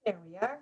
There we are.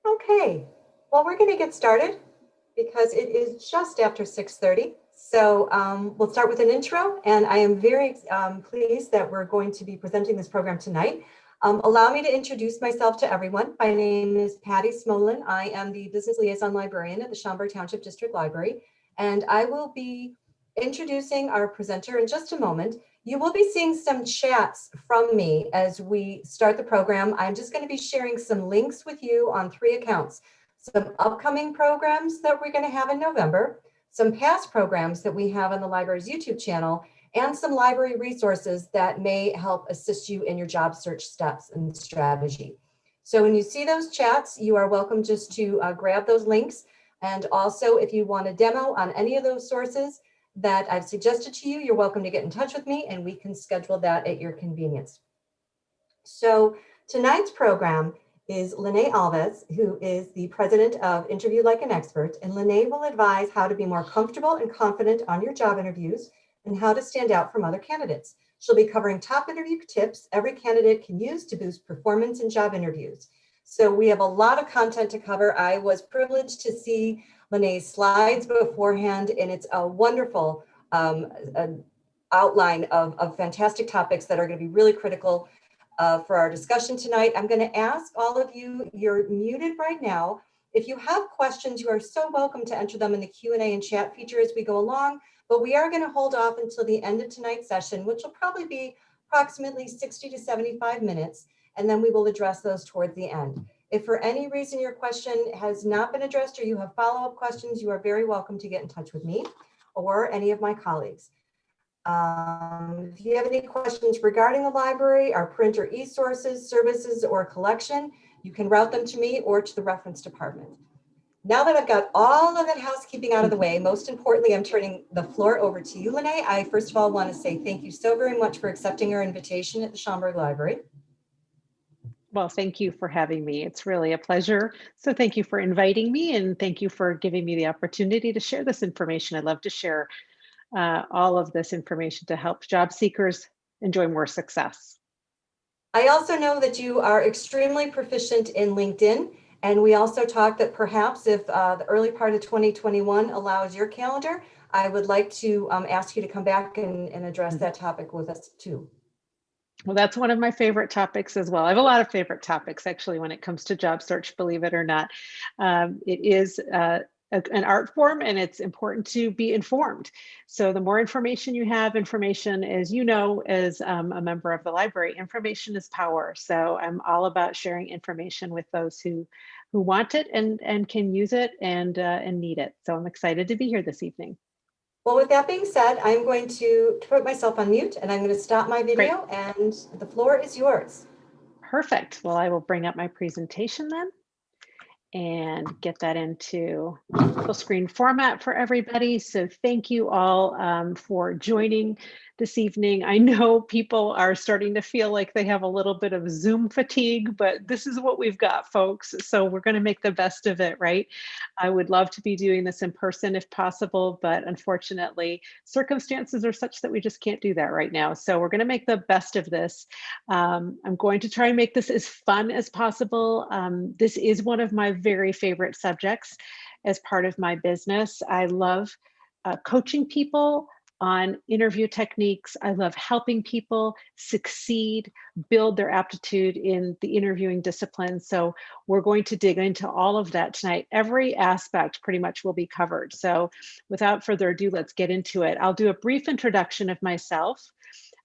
Okay, well, we're going to get started because it is just after 6:30. So we'll start with an intro, and I am very pleased that we're going to be presenting this program tonight. Allow me to introduce myself to everyone. My name is Patty Smolin. I am the Business Liaison Librarian at the Schaumburg Township District Library, and I will be introducing our presenter in just a moment. You will be seeing some chats from me as we start the program. I'm just going to be sharing some links with you on 3 accounts. Some upcoming programs that we're going to have in November, some past programs that we have on the library's YouTube channel, and some library resources that may help assist you in your job search steps and strategy. So when you see those chats, you are welcome just to grab those links. And also, if you want a demo on any of those sources that I've suggested to you, you're welcome to get in touch with me and we can schedule that at your convenience. So tonight's program is Lene Alves, who is the president of Interview Like an Expert, and Lene will advise how to be more comfortable and confident on your job interviews and how to stand out from other candidates. She'll be covering top interview tips every candidate can use to boost performance in job interviews. So we have a lot of content to cover. I was privileged to see Lene's slides beforehand, and it's a wonderful outline of fantastic topics that are going to be really critical for our discussion tonight. I'm going to ask all of you, you're muted right now. If you have questions, you are so welcome to enter them in the Q&A and chat feature as we go along, but we are going to hold off until the end of tonight's session, which will probably be approximately 60 to 75 minutes, and then we will address those towards the end. If for any reason your question has not been addressed or you have follow-up questions, you are very welcome to get in touch with me or any of my colleagues. If you have any questions regarding the library, our print or e-sources, services, or collection, you can route them to me or to the reference department. Now that I've got all of that housekeeping out of the way, most importantly, I'm turning the floor over to you, Lene. I first of all want to say thank you so very much for accepting our invitation at the Schaumburg Library. Well, thank you for having me. It's really a pleasure. So thank you for inviting me and thank you for giving me the opportunity to share this information. I love to share all of this information to help job seekers enjoy more success. I also know that you are extremely proficient in LinkedIn. And we also talked that perhaps if the early part of 2021 allows your calendar, I would like to ask you to come back and address that topic with us too. Well, that's one of my favorite topics as well. I have a lot of favorite topics actually when it comes to job search, believe it or not. It is an art form and it's important to be informed. So the more information you have, information, as you know, as a member of the library, information is power. So I'm all about sharing information with those who want it and can use it and need it. So I'm excited to be here this evening. Well, with that being said, I'm going to put myself on mute and I'm going to stop my Great. video and the floor is yours. Perfect. Well, I will bring up my presentation then and get that into full screen format for everybody. So thank you all for joining this evening. I know people are starting to feel like they have a little bit of Zoom fatigue, but this is what we've got, folks. So we're going to make the best of it, right? I would love to be doing this in person if possible, but unfortunately, circumstances are such that we just can't do that right now. So we're going to make the best of this. I'm going to try and make this as fun as possible. This is one of my very favorite subjects as part of my business. I love coaching people on interview techniques. I love helping people succeed, build their aptitude in the interviewing discipline. So we're going to dig into all of that tonight. Every aspect pretty much will be covered. So without further ado, let's get into it. I'll do a brief introduction of myself.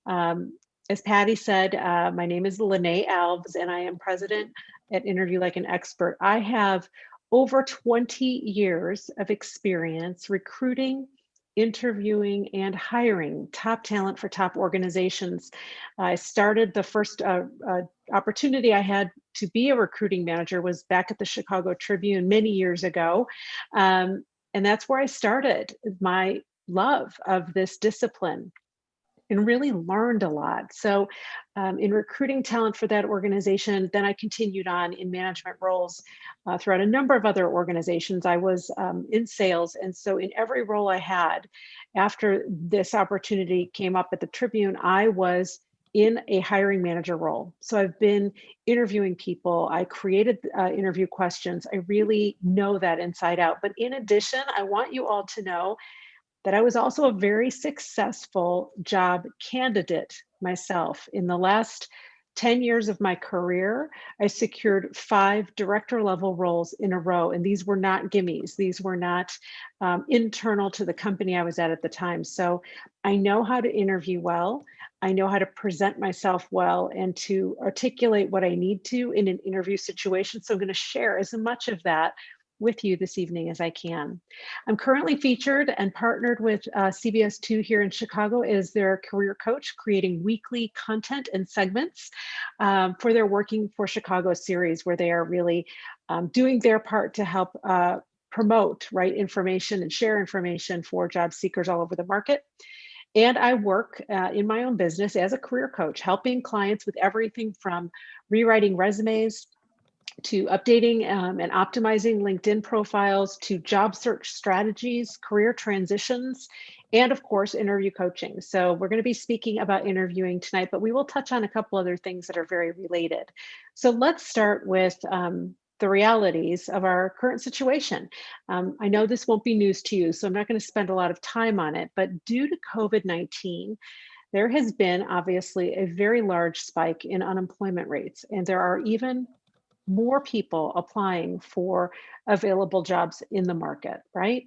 As Patty said, my name is Lene Alves and I am president at Interview Like an Expert. I have over 20 years of experience recruiting, interviewing, and hiring top talent for top organizations. I started the first opportunity I had to be a recruiting manager was back at the Chicago Tribune many years ago. And that's where I started my love of this discipline and really learned a lot. So in recruiting talent for that organization, then I continued on in management roles throughout a number of other organizations. I was in sales. And so in every role I had, after this opportunity came up at the Tribune, I was in a hiring manager role. So I've been interviewing people. I created interview questions. I really know that inside out. But in addition, I want you all to know that I was also a very successful job candidate myself. In the last 10 years of my career, I secured 5 director level roles in a row. And these were not gimmies. These were not internal to the company I was at the time. So I know how to interview well. I know how to present myself well and to articulate what I need to in an interview situation. So I'm going to share as much of that with you this evening as I can. I'm currently featured and partnered with CBS 2 here in Chicago as their career coach, creating weekly content and segments for their Working for Chicago series, where they are really doing their part to help promote right information and share information for job seekers all over the market. And I work in my own business as a career coach, helping clients with everything from rewriting resumes to updating and optimizing LinkedIn profiles, to job search strategies, career transitions, and of course, interview coaching. So we're going to be speaking about interviewing tonight, but we will touch on a couple other things that are very related. So let's start with the realities of our current situation. I know this won't be news to you, so I'm not going to spend a lot of time on it, but due to COVID-19, there has been obviously a very large spike in unemployment rates, and there are even more people applying for available jobs in the market, right?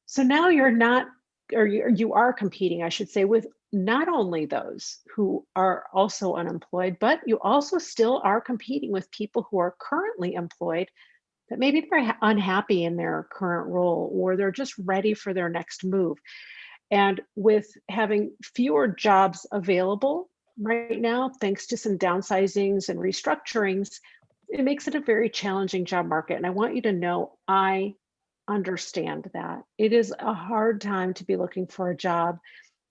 So now you're not, or you are competing, I should say, with not only those who are also unemployed, but you also still are competing with people who are currently employed that maybe they're unhappy in their current role or they're just ready for their next move. And with having fewer jobs available right now, thanks to some downsizings and restructurings, it makes it a very challenging job market. And I want you to know, I understand that. It is a hard time to be looking for a job.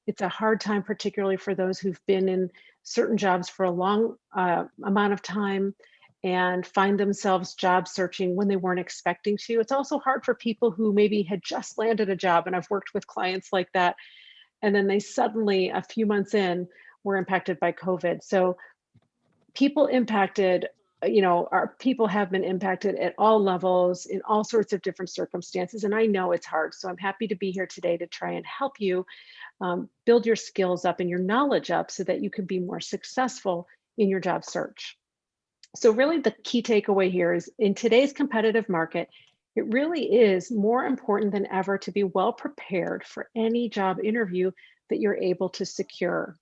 It's a hard time, particularly for those who've been in certain jobs for a long amount of time and find themselves job searching when they weren't expecting to. It's also hard for people who maybe had just landed a job, and I've worked with clients like that, and then they suddenly, a few months in, were impacted by COVID. So people impacted, our people have been impacted at all levels in all sorts of different circumstances. And I know it's hard. So I'm happy to be here today to try and help you build your skills up and your knowledge up so that you can be more successful in your job search. So really the key takeaway here is in today's competitive market, it really is more important than ever to be well prepared for any job interview that you're able to secure.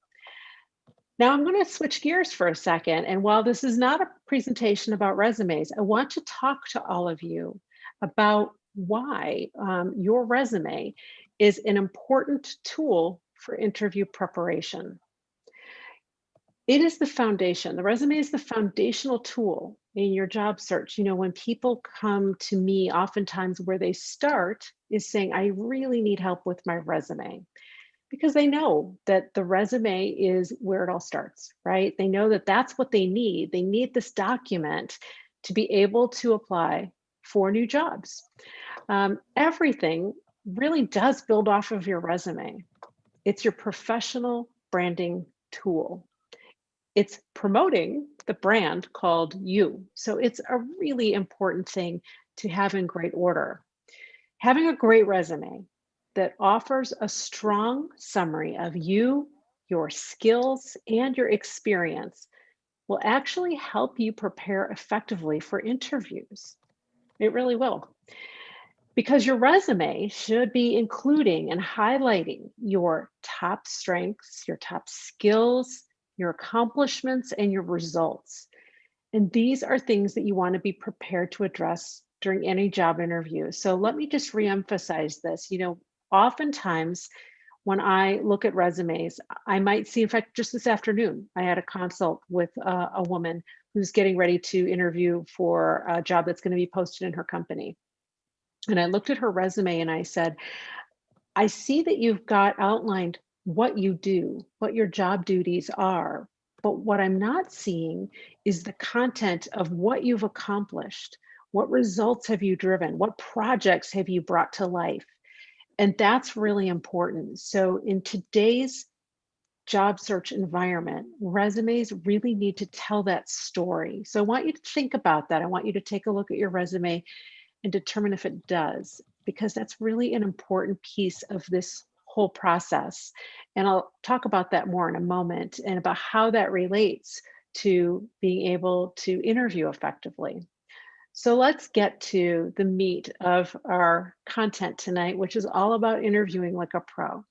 Now I'm going to switch gears for a second. And while this is not a presentation about resumes, I want to talk to all of you about why your resume is an important tool for interview preparation. It is the foundation. The resume is the foundational tool in your job search. When people come to me, oftentimes where they start is saying, I really need help with my resume, because they know that the resume is where it all starts, right? They know that that's what they need. They need this document to be able to apply for new jobs. Everything really does build off of your resume. It's your professional branding tool. It's promoting the brand called you. So it's a really important thing to have in great order. Having a great resume that offers a strong summary of you, your skills, and your experience will actually help you prepare effectively for interviews. It really will. Because your resume should be including and highlighting your top strengths, your top skills, your accomplishments, and your results. And these are things that you want to be prepared to address during any job interview. So let me just reemphasize this. Oftentimes when I look at resumes, I might see, in fact, just this afternoon, I had a consult with a woman who's getting ready to interview for a job that's going to be posted in her company. And I looked at her resume and I said, I see that you've got outlined what you do, what your job duties are. But what I'm not seeing is the content of what you've accomplished. What results have you driven? What projects have you brought to life? And that's really important. So in today's job search environment, resumes really need to tell that story. So I want you to think about that. I want you to take a look at your resume and determine if it does, because that's really an important piece of this whole process. And I'll talk about that more in a moment and about how that relates to being able to interview effectively. So let's get to the meat of our content tonight, which is all about interviewing like a pro.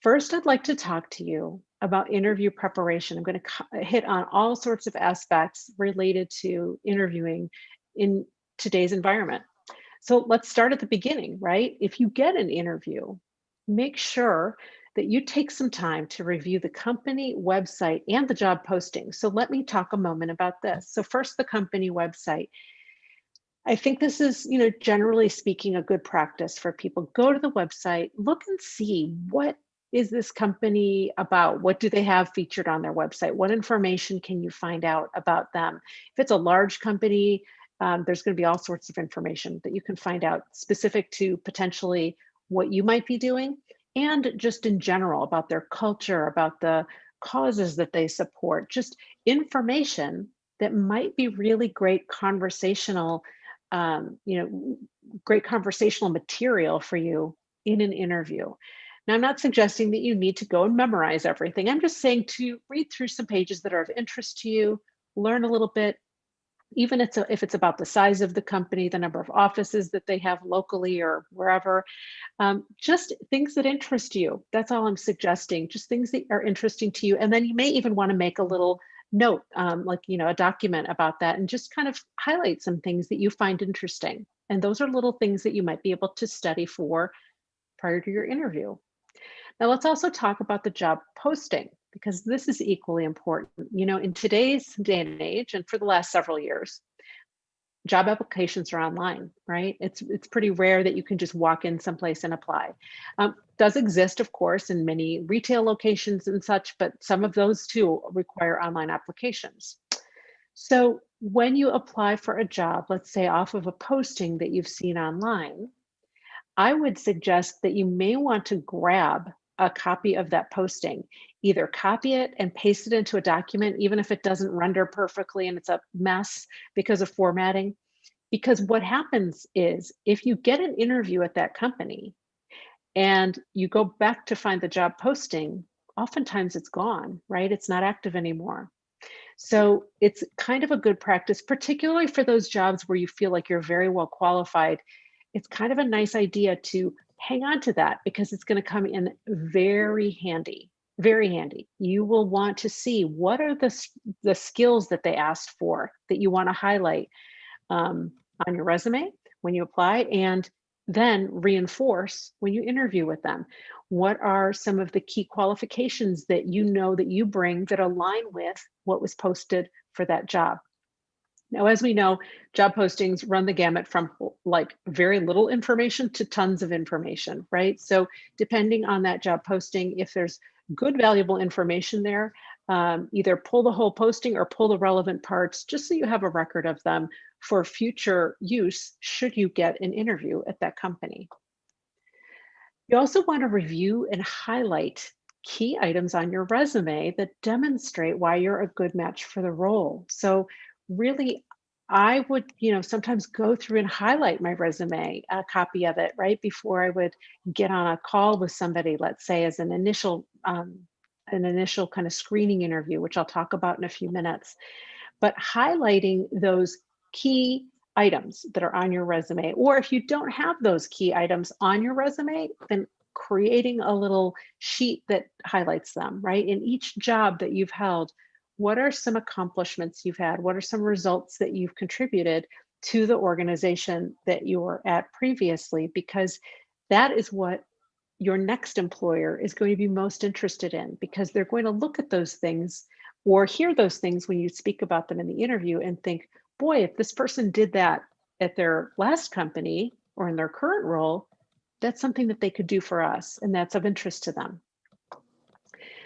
First, I'd like to talk to you about interview preparation. I'm going to hit on all sorts of aspects related to interviewing in today's environment. So let's start at the beginning, right? If you get an interview, make sure that you take some time to review the company website and the job posting. So let me talk a moment about this. So first, the company website. I think this is, generally speaking, a good practice for people. Go to the website, look and see, what is this company about? What do they have featured on their website? What information can you find out about them? If it's a large company, there's going to be all sorts of information that you can find out specific to potentially what you might be doing, and just in general about their culture, about the causes that they support, just information that might be really great conversational, great conversational material for you in an interview. Now, I'm not suggesting that you need to go and memorize everything. I'm just saying to read through some pages that are of interest to you, learn a little bit, even if it's about the size of the company, the number of offices that they have locally or wherever, just things that interest you. That's all I'm suggesting, just things that are interesting to you. And then you may even want to make a little note, a document about that, and just kind of highlight some things that you find interesting. And those are little things that you might be able to study for prior to your interview. Now let's also talk about the job posting, because this is equally important. In today's day and age, and for the last several years, job applications are online, right? It's pretty rare that you can just walk in someplace and apply. Does exist, of course, in many retail locations and such, but some of those too require online applications. So when you apply for a job, let's say off of a posting that you've seen online, I would suggest that you may want to grab a copy of that posting. Either copy it and paste it into a document, even if it doesn't render perfectly and it's a mess because of formatting. Because what happens is if you get an interview at that company and you go back to find the job posting, oftentimes it's gone, right? It's not active anymore. So it's kind of a good practice, particularly for those jobs where you feel like you're very well qualified. It's kind of a nice idea to hang on to that because it's going to come in very handy, very handy. You will want to see what are the skills that they asked for that you want to highlight on your resume when you apply, and then reinforce when you interview with them. What are some of the key qualifications that you know that you bring that align with what was posted for that job? Now, as we know, job postings run the gamut from like very little information to tons of information, right? So depending on that job posting, if there's good, valuable information there, either pull the whole posting or pull the relevant parts just so you have a record of them for future use should you get an interview at that company. You also want to review and highlight key items on your resume that demonstrate why you're a good match for the role. So really, I would, sometimes go through and highlight my resume, a copy of it, right before I would get on a call with somebody, let's say as an initial kind of screening interview, which I'll talk about in a few minutes. But highlighting those key items that are on your resume, or if you don't have those key items on your resume, then creating a little sheet that highlights them, right? In each job that you've held, what are some accomplishments you've had? What are some results that you've contributed to the organization that you were at previously? Because that is what your next employer is going to be most interested in, because they're going to look at those things or hear those things when you speak about them in the interview and think, boy, if this person did that at their last company or in their current role, that's something that they could do for us, and that's of interest to them.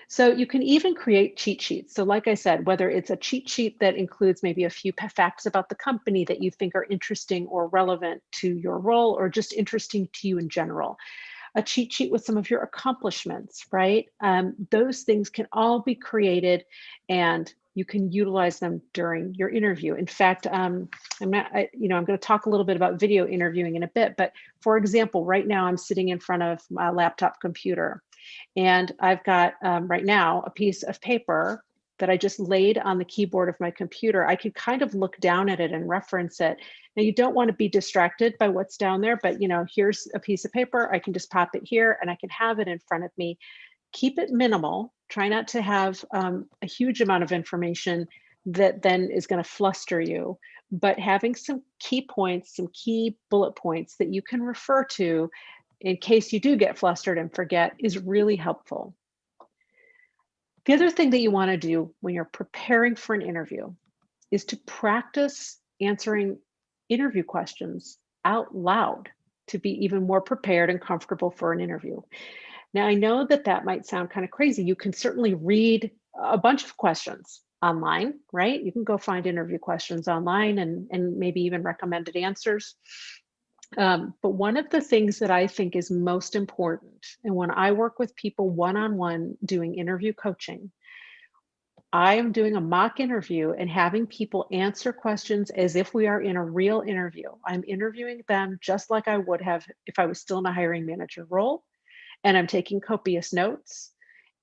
So you can even create cheat sheets. So like I said, whether it's a cheat sheet that includes maybe a few facts about the company that you think are interesting or relevant to your role or just interesting to you in general. A cheat sheet with some of your accomplishments, right? Those things can all be created and you can utilize them during your interview. In fact, I'm going to talk a little bit about video interviewing in a bit, but for example, right now I'm sitting in front of my laptop computer and I've got right now a piece of paper that I just laid on the keyboard of my computer. I could kind of look down at it and reference it. Now you don't want to be distracted by what's down there, but here's a piece of paper. I can just pop it here and I can have it in front of me. Keep it minimal. Try not to have a huge amount of information that then is going to fluster you, but having some key points, some key bullet points that you can refer to in case you do get flustered and forget is really helpful. The other thing that you want to do when you're preparing for an interview is to practice answering interview questions out loud to be even more prepared and comfortable for an interview. Now, I know that that might sound kind of crazy. You can certainly read a bunch of questions online, right? You can go find interview questions online and maybe even recommended answers. But one of the things that I think is most important, and when I work with people one-on-one doing interview coaching, I am doing a mock interview and having people answer questions as if we are in a real interview. I'm interviewing them just like I would have if I was still in a hiring manager role, and I'm taking copious notes,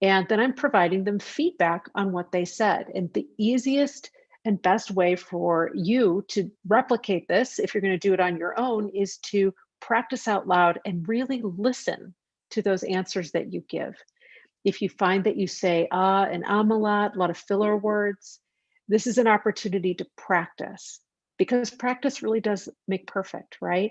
and then I'm providing them feedback on what they said. And the easiest and best way for you to replicate this, if you're going to do it on your own, is to practice out loud and really listen to those answers that you give. If you find that you say and a lot of filler words, this is an opportunity to practice, because practice really does make perfect, right?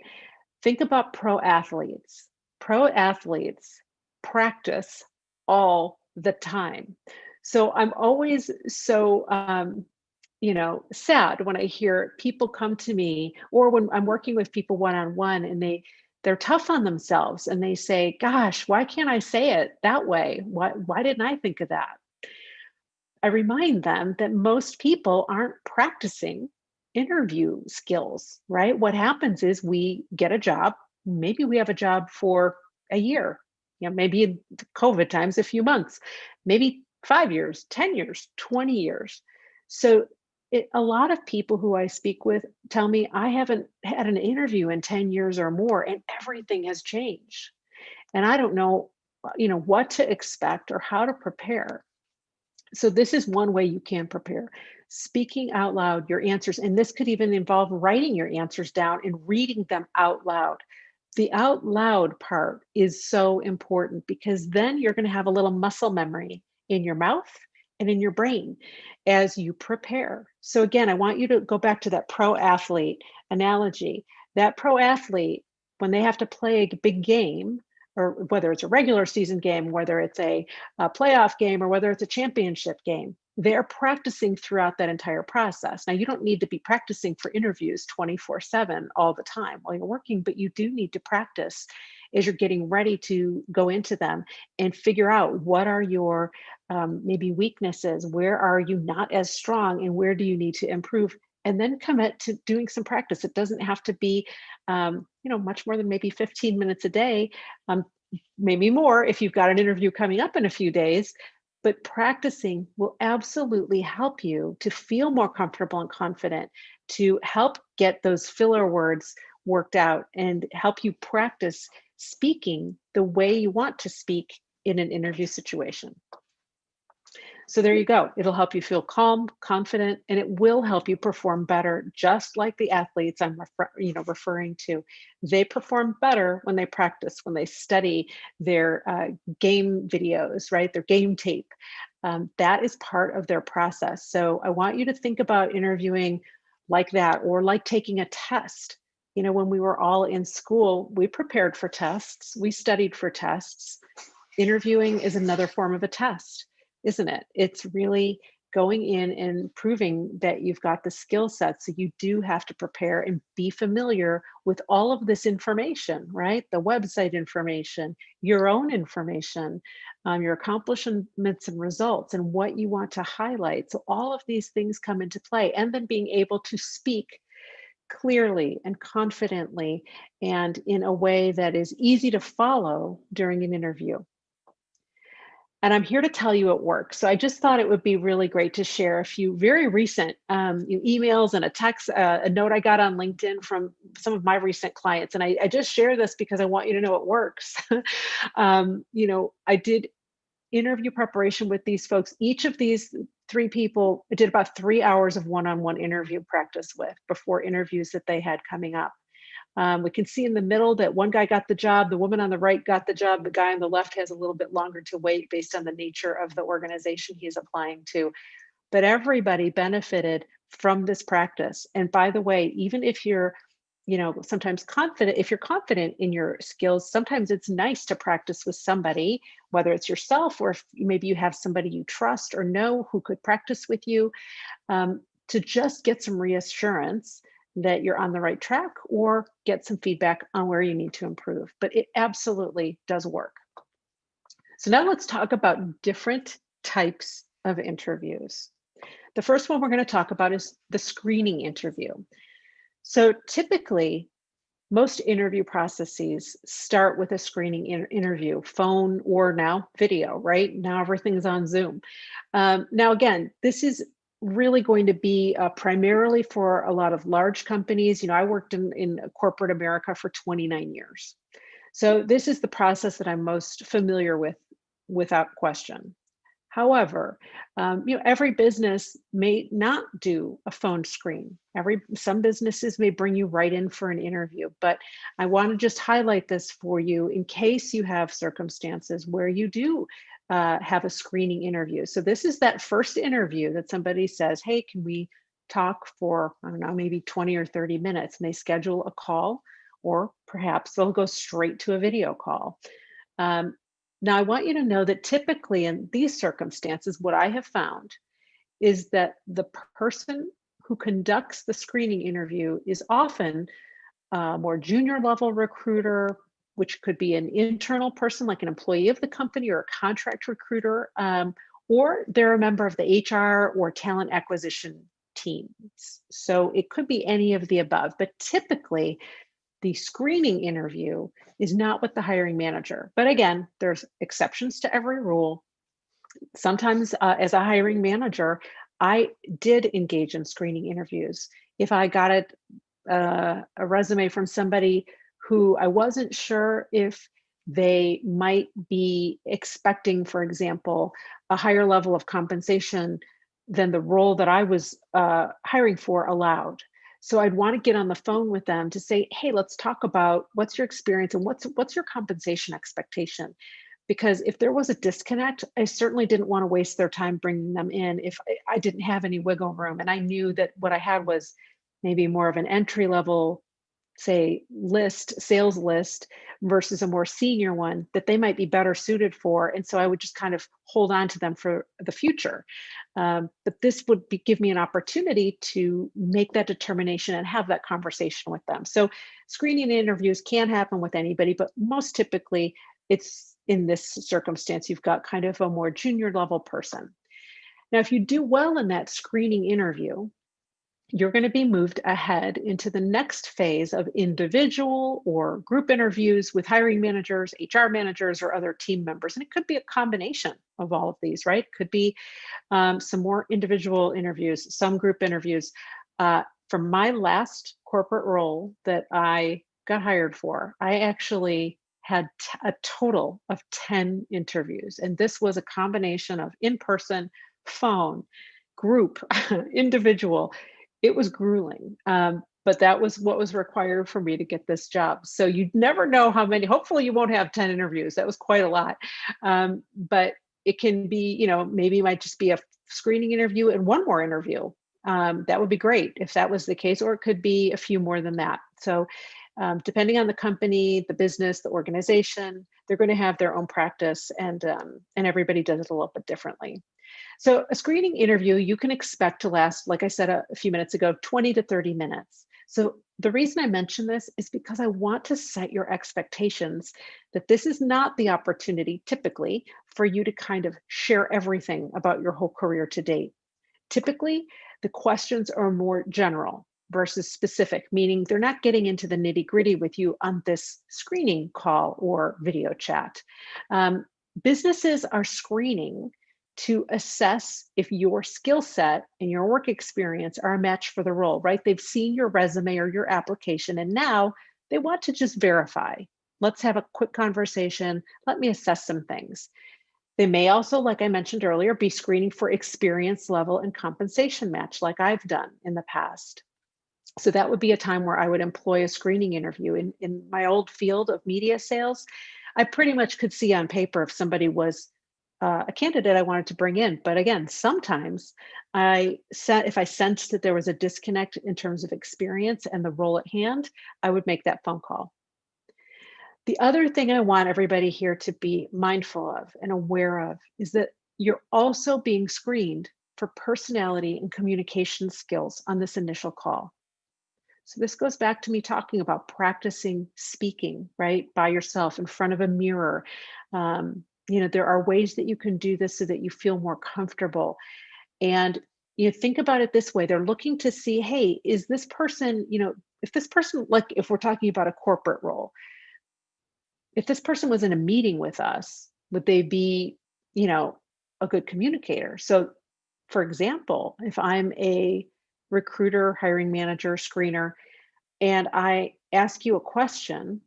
Think about pro athletes. Pro athletes practice all the time. So I'm always so sad when I hear people come to me, or when I'm working with people one-on-one and they're tough on themselves and they say, gosh, why can't I say it that way? Why didn't I think of that? I remind them that most people aren't practicing interview skills, right? What happens is we get a job, maybe we have a job for a year, maybe in the COVID times, a few months, maybe 5 years, 10 years, 20 years. So a lot of people who I speak with tell me I haven't had an interview in 10 years or more, and everything has changed. And I don't know, what to expect or how to prepare. So this is one way you can prepare. Speaking out loud your answers, and this could even involve writing your answers down and reading them out loud. The out loud part is so important because then you're going to have a little muscle memory in your mouth and in your brain as you prepare. So again, I want you to go back to that pro athlete analogy. That pro athlete, when they have to play a big game, or whether it's a regular season game, whether it's a playoff game, or whether it's a championship game, they're practicing throughout that entire process. Now, you don't need to be practicing for interviews 24/7 all the time while you're working, but you do need to practice as you're getting ready to go into them and figure out what are your maybe weaknesses, where are you not as strong, and where do you need to improve, and then commit to doing some practice. It doesn't have to be much more than maybe 15 minutes a day, um, maybe more if you've got an interview coming up in a few days. But practicing will absolutely help you to feel more comfortable and confident, to help get those filler words worked out and help you practice speaking the way you want to speak in an interview situation. So there you go. It'll help you feel calm, confident, and it will help you perform better, just like the athletes I'm referring to. They perform better when they practice, when they study their game videos, right? Their game tape. That is part of their process. So I want you to think about interviewing like that, or like taking a test. When we were all in school, we prepared for tests, we studied for tests. Interviewing is another form of a test, isn't it? It's really going in and proving that you've got the skill set. So you do have to prepare and be familiar with all of this information, right? The website information, your own information, your accomplishments and results, and what you want to highlight. So all of these things come into play, and then being able to speak clearly and confidently and in a way that is easy to follow during an interview. And I'm here to tell you it works. So I just thought it would be really great to share a few very recent emails and a text, a note I got on LinkedIn from some of my recent clients. And I just share this because I want you to know it works. I did interview preparation with these folks. Each of these 3 people, I did about 3 hours of one-on-one interview practice with before interviews that they had coming up. We can see in the middle that one guy got the job, the woman on the right got the job, the guy on the left has a little bit longer to wait based on the nature of the organization he's applying to. But everybody benefited from this practice. And by the way, even if you're, sometimes confident, if you're confident in your skills, sometimes it's nice to practice with somebody, whether it's yourself or if maybe you have somebody you trust or know who could practice with you, to just get some reassurance that you're on the right track or get some feedback on where you need to improve. But it absolutely does work. So now let's talk about different types of interviews. The first one we're going to talk about is the screening interview. So typically, most interview processes start with a screening interview, phone or now video, right? Now everything's on Zoom. Now, again, this is really going to be primarily for a lot of large companies. I worked in corporate America for 29 years. So this is the process that I'm most familiar with, without question. However, every business may not do a phone screen. Some businesses may bring you right in for an interview, but I want to just highlight this for you in case you have circumstances where you do have a screening interview. So this is that first interview that somebody says, hey, can we talk for, I don't know, maybe 20 or 30 minutes, and they schedule a call, or perhaps they'll go straight to a video call. Now, I want you to know that typically in these circumstances, what I have found is that the person who conducts the screening interview is often a more junior level recruiter, which could be an internal person like an employee of the company or a contract recruiter, or they're a member of the HR or talent acquisition teams. So it could be any of the above, but typically The screening interview is not with the hiring manager. But again, there's exceptions to every rule. Sometimes as a hiring manager, I did engage in screening interviews. If I got a resume from somebody who I wasn't sure if they might be expecting, for example, a higher level of compensation than the role that I was hiring for allowed. So I'd want to get on the phone with them to say, hey, let's talk about what's your experience and what's your compensation expectation. Because if there was a disconnect, I certainly didn't want to waste their time bringing them in if I didn't have any wiggle room. And I knew that what I had was maybe more of an entry level, say, sales list versus a more senior one that they might be better suited for. And so I would just kind of hold on to them for the future. But this would give me an opportunity to make that determination and have that conversation with them. So screening interviews can happen with anybody, but most typically it's in this circumstance, you've got kind of a more junior level person. Now, if you do well in that screening interview, you're going to be moved ahead into the next phase of individual or group interviews with hiring managers, HR managers, or other team members. And it could be a combination of all of these, right? Could be some more individual interviews, some group interviews. From my last corporate role that I got hired for, I actually had a total of 10 interviews. And this was a combination of in-person, phone, group, individual. It was grueling, but that was what was required for me to get this job. So you never know how many, hopefully you won't have 10 interviews. That was quite a lot. But it can be, maybe it might just be a screening interview and one more interview. That would be great if that was the case, or it could be a few more than that. So depending on the company, the business, the organization, they're going to have their own practice, and everybody does it a little bit differently. So a screening interview you can expect to last, like I said a few minutes ago, 20 to 30 minutes. So the reason I mention this is because I want to set your expectations that this is not the opportunity typically for you to kind of share everything about your whole career to date. Typically, the questions are more general versus specific, meaning they're not getting into the nitty gritty with you on this screening call or video chat. Businesses are screening to assess if your skill set and your work experience are a match for the role, right? They've seen your resume or your application, and now they want to just verify. Let's have a quick conversation. Let me assess some things. They may also, like I mentioned earlier, be screening for experience level and compensation match, like I've done in the past. So that would be a time where I would employ a screening interview. In my old field of media sales, I pretty much could see on paper if somebody was a candidate I wanted to bring in. But again, sometimes if I sensed that there was a disconnect in terms of experience and the role at hand, I would make that phone call. The other thing I want everybody here to be mindful of and aware of is that you're also being screened for personality and communication skills on this initial call. So this goes back to me talking about practicing speaking, right, by yourself in front of a mirror. There are ways that you can do this so that you feel more comfortable. And think about it this way: they're looking to see, hey, is this person, if this person, like if we're talking about a corporate role, if this person was in a meeting with us, would they be, a good communicator? So, for example, if I'm a recruiter, hiring manager, screener, and I ask you a question,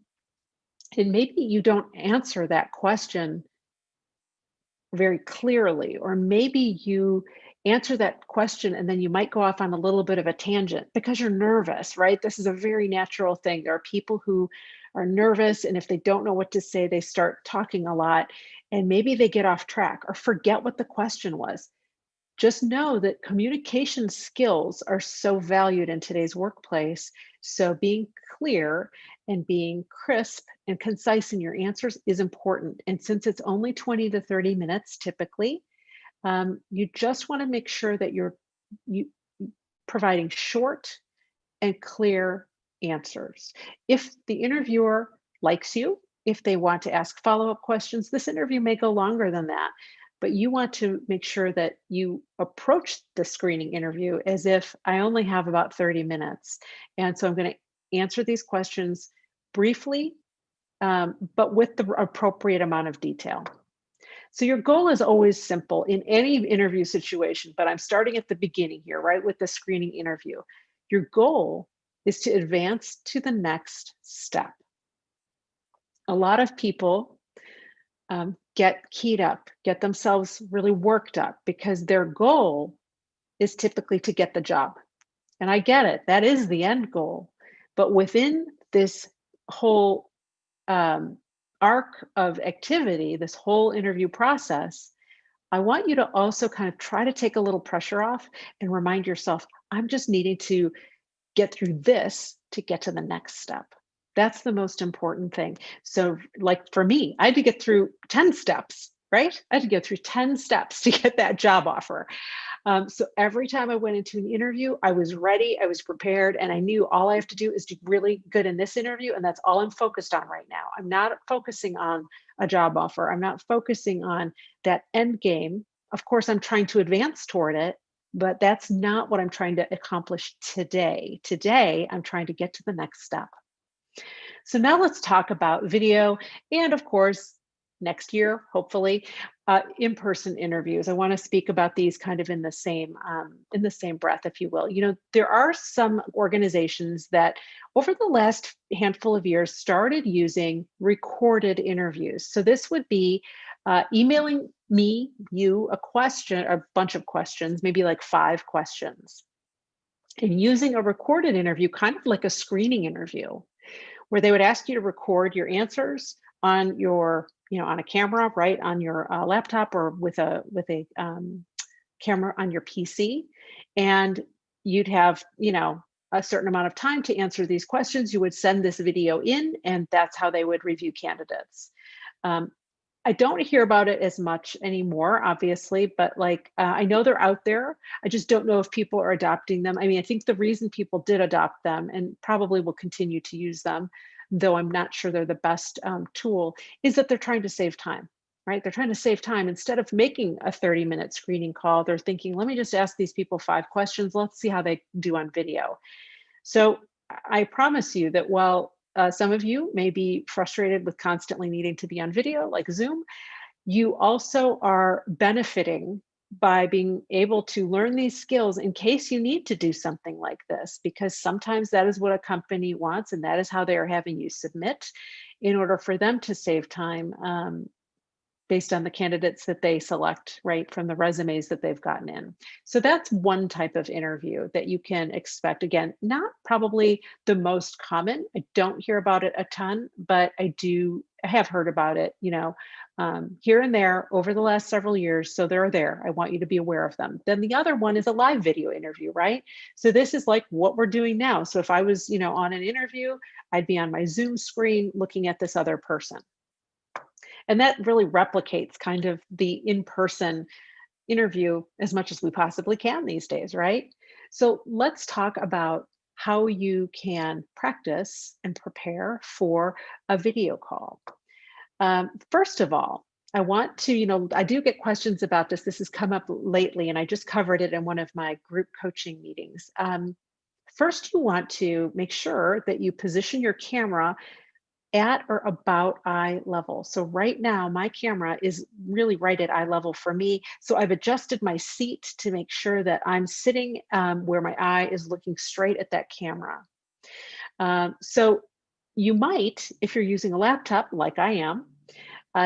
and maybe you don't answer that question very clearly, or maybe you answer that question and then you might go off on a little bit of a tangent because you're nervous, right? This is a very natural thing. There are people who are nervous, and if they don't know what to say, they start talking a lot, and maybe they get off track or forget what the question was. Just know that communication skills are so valued in today's workplace. So being clear and being crisp and concise in your answers is important. And since it's only 20 to 30 minutes typically, you just want to make sure that you're providing short and clear answers. If the interviewer likes you, if they want to ask follow-up questions, this interview may go longer than that. But you want to make sure that you approach the screening interview as if I only have about 30 minutes. And so I'm going to answer these questions briefly, but with the appropriate amount of detail. So your goal is always simple in any interview situation, but I'm starting at the beginning here, right, with the screening interview. Your goal is to advance to the next step. A lot of people get keyed up, get themselves really worked up because their goal is typically to get the job. And I get it, that is the end goal. But within this whole arc of activity, this whole interview process, I want you to also kind of try to take a little pressure off and remind yourself, I'm just needing to get through this to get to the next step. That's the most important thing. So like for me, I had to get through 10 steps, right? I had to go through 10 steps to get that job offer. So every time I went into an interview, I was ready, I was prepared, and I knew all I have to do is do really good in this interview, and that's all I'm focused on right now. I'm not focusing on a job offer. I'm not focusing on that end game. Of course, I'm trying to advance toward it, but that's not what I'm trying to accomplish today. Today, I'm trying to get to the next step. So now let's talk about video and, of course, next year, hopefully, in-person interviews. I want to speak about these kind of in the same breath, if you will. You know, there are some organizations that over the last handful of years started using recorded interviews. So this would be emailing you a bunch of questions, maybe like 5 questions, and using a recorded interview, kind of like a screening interview, where they would ask you to record your answers on your, on a camera, right, on your laptop or with a camera on your PC, and you'd have, a certain amount of time to answer these questions. You would send this video in, and that's how they would review candidates. I don't hear about it as much anymore, obviously, but I know they're out there. I just don't know if people are adopting them. I mean, I think the reason people did adopt them and probably will continue to use them, though I'm not sure they're the best tool, is that they're trying to save time, right? They're trying to save time. Instead of making a 30-minute screening call, they're thinking, let me just ask these people 5 questions. Let's see how they do on video. So I promise you that while some of you may be frustrated with constantly needing to be on video like Zoom, you also are benefiting by being able to learn these skills in case you need to do something like this, because sometimes that is what a company wants, and that is how they are having you submit in order for them to save time based on the candidates that they select, right, from the resumes that they've gotten in. So that's one type of interview that you can expect. Again, not probably the most common. I don't hear about it a ton, but I have heard about it, here and there over the last several years. So they're there. I want you to be aware of them. Then the other one is a live video interview, right? So this is like what we're doing now. So if I was, on an interview, I'd be on my Zoom screen looking at this other person. And that really replicates kind of the in-person interview as much as we possibly can these days, right? So let's talk about how you can practice and prepare for a video call. First of all, I want to, I do get questions about this. This has come up lately, and I just covered it in one of my group coaching meetings. First, you want to make sure that you position your camera at or about eye level. So right now, my camera is really right at eye level for me. So I've adjusted my seat to make sure that I'm sitting where my eye is looking straight at that camera. So you might, if you're using a laptop like I am,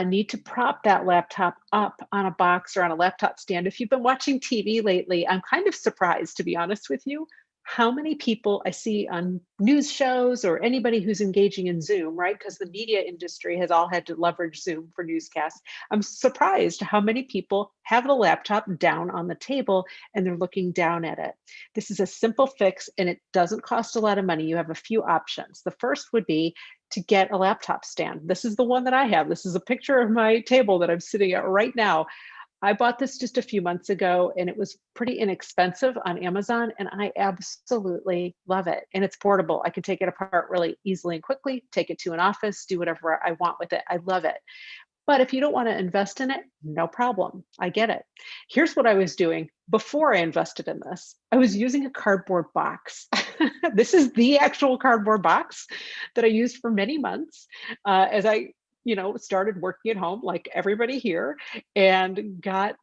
need to prop that laptop up on a box or on a laptop stand. If you've been watching TV lately, I'm kind of surprised, to be honest with you, how many people I see on news shows or anybody who's engaging in Zoom, right? Because the media industry has all had to leverage Zoom for newscasts. I'm surprised how many people have the laptop down on the table and they're looking down at it. This is a simple fix and it doesn't cost a lot of money. You have a few options. The first would be to get a laptop stand. This is the one that I have. This is a picture of my table that I'm sitting at right now. I bought this just a few months ago and it was pretty inexpensive on Amazon and I absolutely love it. And it's portable. I can take it apart really easily and quickly, take it to an office, do whatever I want with it. I love it. But if you don't want to invest in it, no problem. I get it. Here's what I was doing before I invested in this. I was using a cardboard box. This is the actual cardboard box that I used for many months as I, started working at home like everybody here, and got,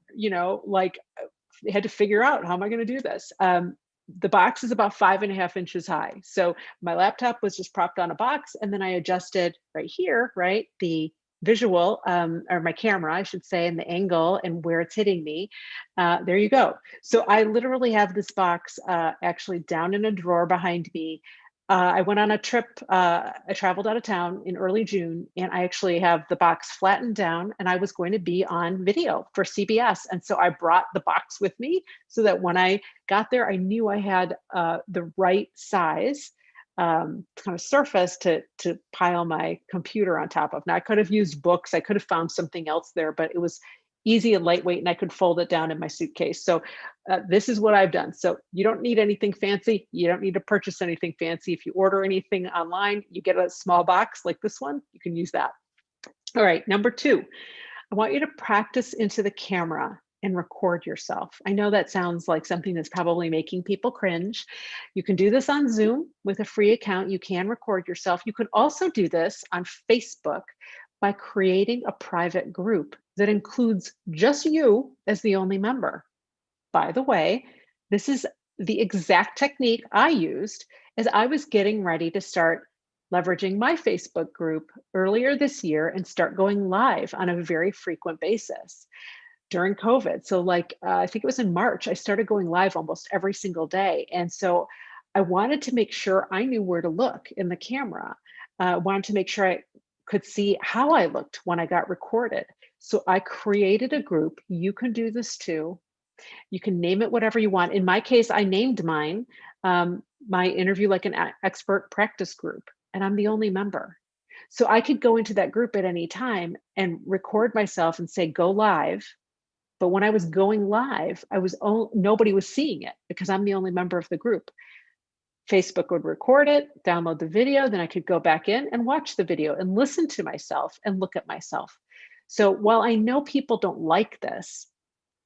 had to figure out, how am I going to do this? The box is about 5.5 inches high. So my laptop was just propped on a box, and then I adjusted right here, right, the visual, or my camera, I should say, and the angle and where it's hitting me. There you go. So I literally have this box actually down in a drawer behind me. I went on a trip. I traveled out of town in early June, and I actually have the box flattened down, and I was going to be on video for CBS. And so I brought the box with me so that when I got there, I knew I had the right size kind of surface to pile my computer on top of. Now, I could have used books. I could have found something else there, but it was easy and lightweight, and I could fold it down in my suitcase. So this is what I've done. So you don't need anything fancy. You don't need to purchase anything fancy. If you order anything online, you get a small box like this one, you can use that. All right, number 2, I want you to practice into the camera and record yourself. I know that sounds like something that's probably making people cringe. You can do this on Zoom with a free account. You can record yourself. You can also do this on Facebook by creating a private group that includes just you as the only member. By the way, this is the exact technique I used as I was getting ready to start leveraging my Facebook group earlier this year and start going live on a very frequent basis during COVID. So I think it was in March, I started going live almost every single day. And so I wanted to make sure I knew where to look in the camera. Wanted to make sure I could see how I looked when I got recorded. So I created a group. You can do this too. You can name it whatever you want. In my case, I named mine my Interview Like an Expert practice group, and I'm the only member. So I could go into that group at any time and record myself and say, go live. But when I was going live, nobody was seeing it because I'm the only member of the group. Facebook would record it, download the video, then I could go back in and watch the video and listen to myself and look at myself. So while I know people don't like this,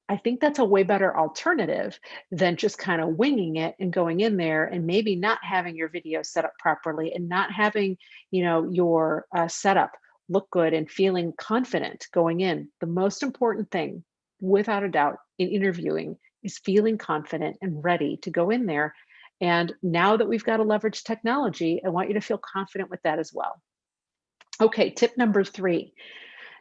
I think that's a way better alternative than just kind of winging it and going in there and maybe not having your video set up properly and not having, your setup look good and feeling confident going in. The most important thing, without a doubt, in interviewing is feeling confident and ready to go in there. And now that we've got to leverage technology, I want you to feel confident with that as well. Okay, tip number 3,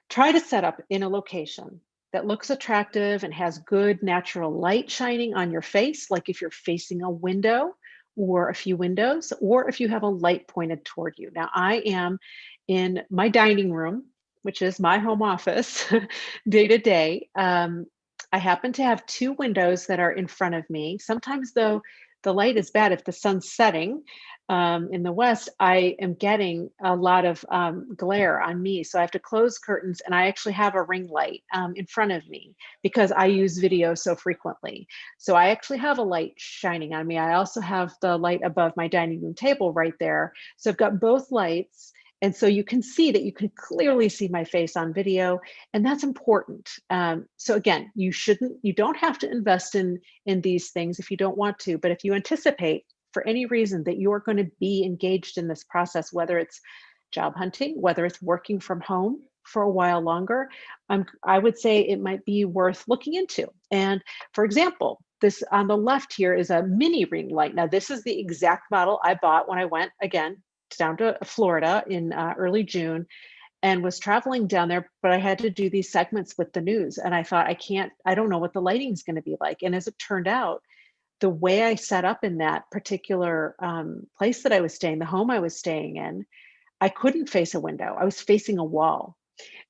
try to set up in a location that looks attractive and has good natural light shining on your face, like if you're facing a window or a few windows, or if you have a light pointed toward you. Now, I am in my dining room, which is my home office day to day. I happen to have 2 windows that are in front of me. Sometimes, though, the light is bad. If the sun's setting in the west, I am getting a lot of glare on me. So I have to close curtains, and I actually have a ring light in front of me because I use video so frequently. So I actually have a light shining on me. I also have the light above my dining room table right there. So I've got both lights. And so you can see that you can clearly see my face on video, and that's important. So again, you don't have to invest in these things if you don't want to, but if you anticipate for any reason that you're going to be engaged in this process, whether it's job hunting, whether it's working from home for a while longer, I would say it might be worth looking into. And for example, this on the left here is a mini ring light. Now, this is the exact model I bought when I went again down to Florida in early June and was traveling down there, but I had to do these segments with the news. And I thought, I don't know what the lighting is going to be like. And as it turned out, the way I set up in that particular place that I was staying, the home I was staying in, I couldn't face a window. I was facing a wall.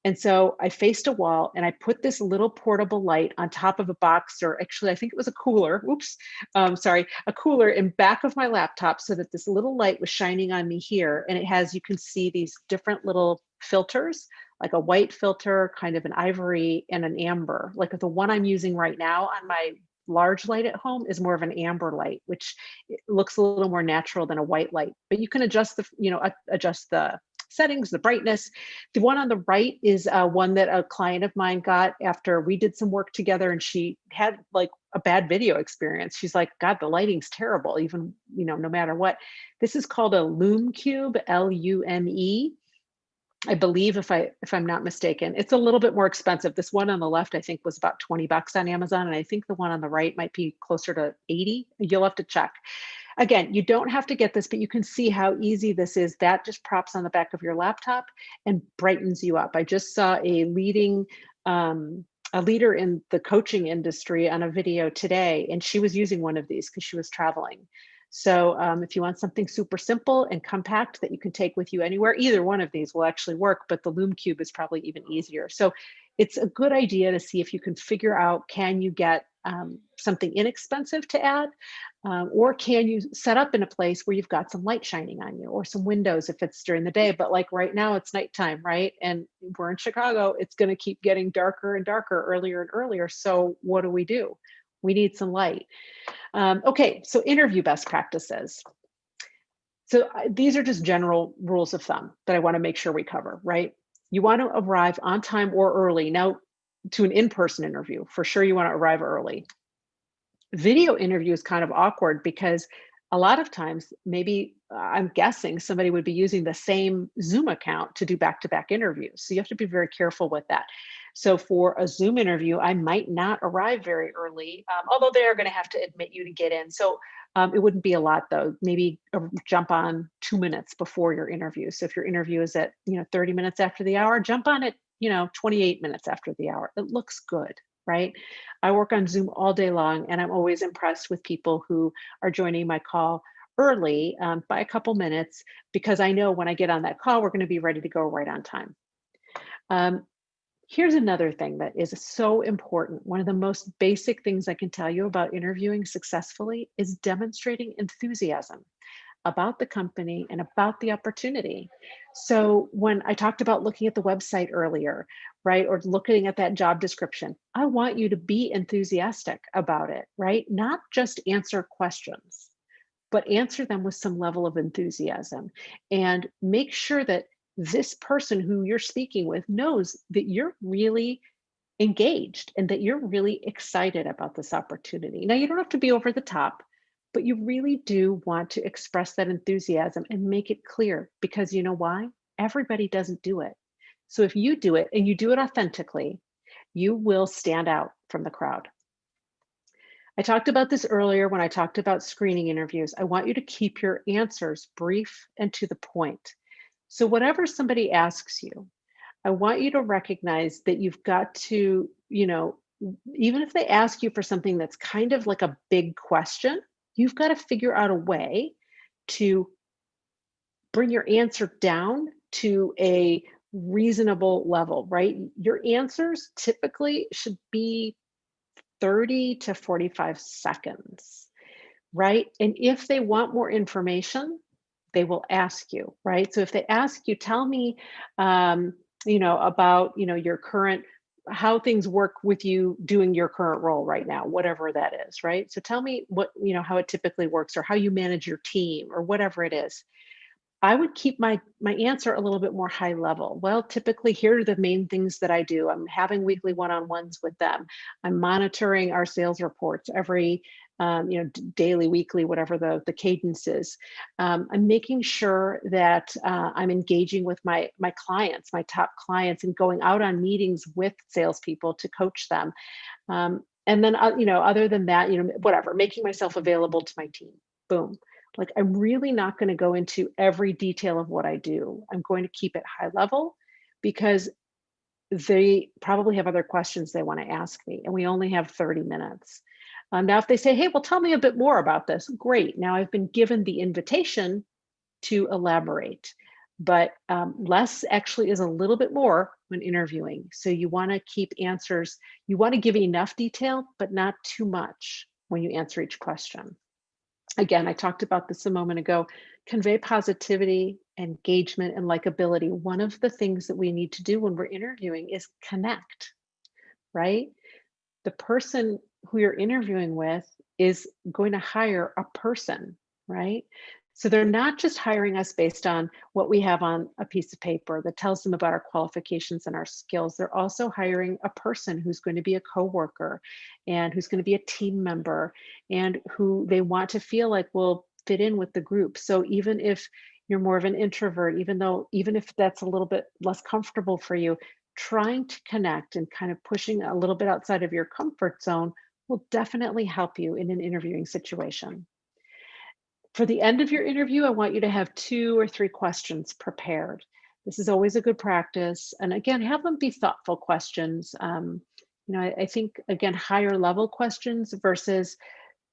And so I faced a wall and I put this little portable light on top of a box, or actually, I think it was a cooler. A cooler in back of my laptop so that this little light was shining on me here. And you can see these different little filters, like a white filter, kind of an ivory, and an amber. Like the one I'm using right now on my large light at home is more of an amber light, which looks a little more natural than a white light. But you can adjust the settings, the brightness. The one on the right is one that a client of mine got after we did some work together, and she had like a bad video experience. She's like, God, the lighting's terrible, even, no matter what. This is called a Lume Cube, Lume. I believe, if I'm not mistaken. It's a little bit more expensive. This one on the left, I think, was about $20 on Amazon, and I think the one on the right might be closer to 80. You'll have to check. Again, you don't have to get this, but you can see how easy this is. That just props on the back of your laptop and brightens you up. I just saw a leader in the coaching industry on a video today, and she was using one of these because she was traveling. So if you want something super simple and compact that you can take with you anywhere, either one of these will actually work, but the Lume Cube is probably even easier. So it's a good idea to see if you can figure out, can you get something inexpensive to add, or can you set up in a place where you've got some light shining on you, or some windows if it's during the day. But like right now, it's nighttime, right? And we're in Chicago, it's going to keep getting darker and darker, earlier and earlier. So what do? We need some light. Okay, so interview best practices. So these are just general rules of thumb that I want to make sure we cover, right? You want to arrive on time or early. Now, to an in-person interview, for sure you want to arrive early. Video interview is kind of awkward because a lot of times, maybe I'm guessing somebody would be using the same Zoom account to do back-to-back interviews. So you have to be very careful with that. So for a Zoom interview, I might not arrive very early, although they are going to have to admit you to get in. So it wouldn't be a lot though. Maybe jump on 2 minutes before your interview. So if your interview is at 30 minutes after the hour, jump on it 28 minutes after the hour. It looks good, right? I work on Zoom all day long, and I'm always impressed with people who are joining my call early by a couple minutes, because I know when I get on that call, we're going to be ready to go right on time. Here's another thing that is so important. One of the most basic things I can tell you about interviewing successfully is demonstrating enthusiasm about the company and about the opportunity. So when I talked about looking at the website earlier, right, or looking at that job description, I want you to be enthusiastic about it, right? Not just answer questions, but answer them with some level of enthusiasm, and make sure that this person who you're speaking with knows that you're really engaged and that you're really excited about this opportunity. Now, you don't have to be over the top, but you really do want to express that enthusiasm and make it clear, because you know why? Everybody doesn't do it. So if you do it, and you do it authentically, you will stand out from the crowd. I talked about this earlier when I talked about screening interviews. I want you to keep your answers brief and to the point. So whatever somebody asks you, I want you to recognize that you've got to, even if they ask you for something that's kind of like a big question, you've got to figure out a way to bring your answer down to a reasonable level, right? Your answers typically should be 30 to 45 seconds, right? And if they want more information, they will ask you, right? So if they ask you, tell me, about, your current, how things work with you doing your current role right now, whatever that is, right? So tell me what, how it typically works, or how you manage your team, or whatever it is. I would keep my answer a little bit more high level. Well, typically, here are the main things that I do. I'm having weekly one-on-ones with them. I'm monitoring our sales reports every, daily, weekly, whatever the cadence is. I'm making sure that I'm engaging with my clients, my top clients, and going out on meetings with salespeople to coach them. And then, other than that, whatever, making myself available to my team. Boom. Like, I'm really not going to go into every detail of what I do. I'm going to keep it high level, because they probably have other questions they want to ask me, and we only have 30 minutes. Now, if they say, hey, well, tell me a bit more about this, great. Now I've been given the invitation to elaborate, but less actually is a little bit more when interviewing. So you want to keep answers, you want to give enough detail, but not too much when you answer each question. Again, I talked about this a moment ago. Convey positivity, engagement, and likability. One of the things that we need to do when we're interviewing is connect, right? The person who you're interviewing with is going to hire a person, right? So they're not just hiring us based on what we have on a piece of paper that tells them about our qualifications and our skills. They're also hiring a person who's going to be a coworker and who's going to be a team member and who they want to feel like will fit in with the group. So even if you're more of an introvert, even if that's a little bit less comfortable for you, trying to connect and kind of pushing a little bit outside of your comfort zone will definitely help you in an interviewing situation. For the end of your interview, I want you to have 2 or 3 questions prepared. This is always a good practice. And again, have them be thoughtful questions. I think, again, higher level questions versus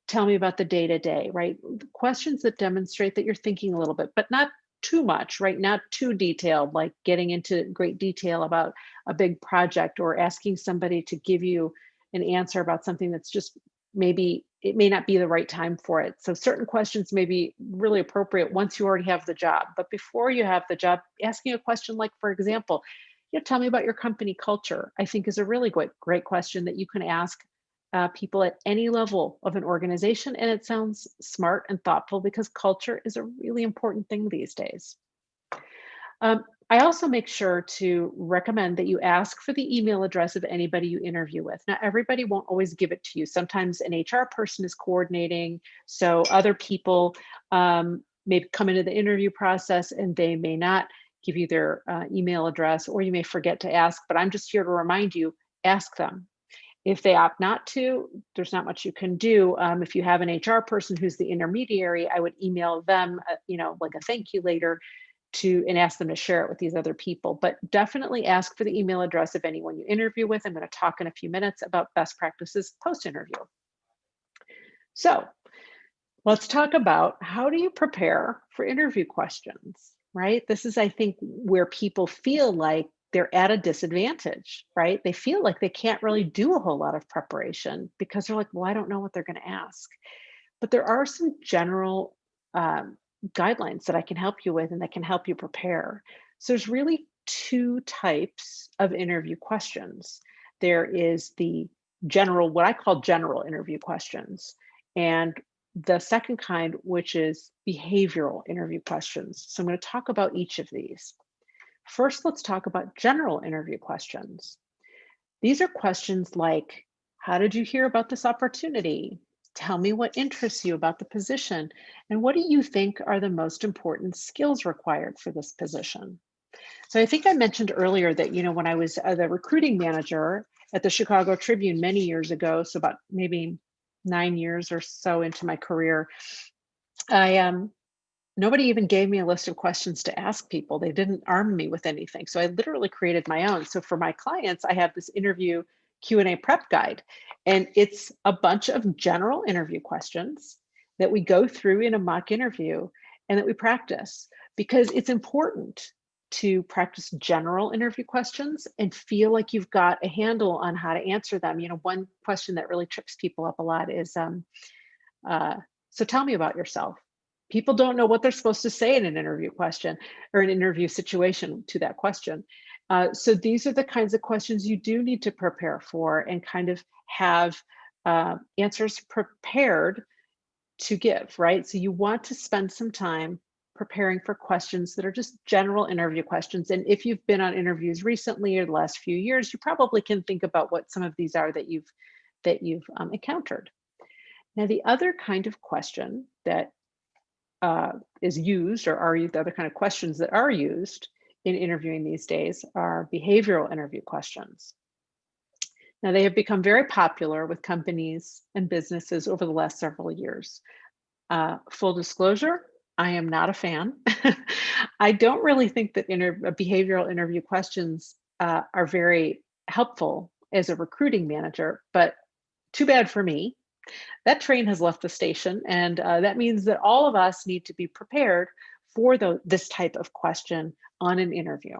tell me about the day to day, right? Questions that demonstrate that you're thinking a little bit, but not too much, right? Not too detailed, like getting into great detail about a big project or asking somebody to give you an answer about something that's just maybe it may not be the right time for it. So certain questions may be really appropriate once you already have the job. But before you have the job, asking a question like, for example, tell me about your company culture, I think is a really great question that you can ask people at any level of an organization. And it sounds smart and thoughtful because culture is a really important thing these days. I also make sure to recommend that you ask for the email address of anybody you interview with. Now, everybody won't always give it to you. Sometimes an HR person is coordinating, so other people may come into the interview process and they may not give you their email address, or you may forget to ask, but I'm just here to remind you, ask them. If they opt not to, there's not much you can do. If you have an HR person who's the intermediary, I would email them, like a thank you later and ask them to share it with these other people. But definitely ask for the email address of anyone you interview with. I'm going to talk in a few minutes about best practices post-interview. So let's talk about how do you prepare for interview questions, right? This is, I think, where people feel like they're at a disadvantage, right? They feel like they can't really do a whole lot of preparation because they're like, well, I don't know what they're going to ask. But there are some general guidelines that I can help you with and that can help you prepare. So there's really 2 types of interview questions. There is the general, what I call general interview questions, and the second kind, which is behavioral interview questions. So I'm going to talk about each of these. First, let's talk about general interview questions. These are questions like, how did you hear about this opportunity? Tell me what interests you about the position. And what do you think are the most important skills required for this position? So I think I mentioned earlier that, when I was the recruiting manager at the Chicago Tribune many years ago, so about maybe 9 years or so into my career, nobody even gave me a list of questions to ask people. They didn't arm me with anything. So I literally created my own. So for my clients, I have this interview Q&A prep guide, and it's a bunch of general interview questions that we go through in a mock interview and that we practice, because it's important to practice general interview questions and feel like you've got a handle on how to answer them. One question that really trips people up a lot is, so tell me about yourself. People don't know what they're supposed to say in an interview question or an interview situation to that question. So these are the kinds of questions you do need to prepare for and kind of have answers prepared to give, right? So you want to spend some time preparing for questions that are just general interview questions. And if you've been on interviews recently or the last few years, you probably can think about what some of these are that you've encountered. Now, the other kind of question that is used, or are the other kind of questions that are used in interviewing these days, are behavioral interview questions. Now, they have become very popular with companies and businesses over the last several years. Full disclosure, I am not a fan. I don't really think that behavioral interview questions are very helpful as a recruiting manager, but too bad for me. That train has left the station, and that means that all of us need to be prepared for this type of question on an interview.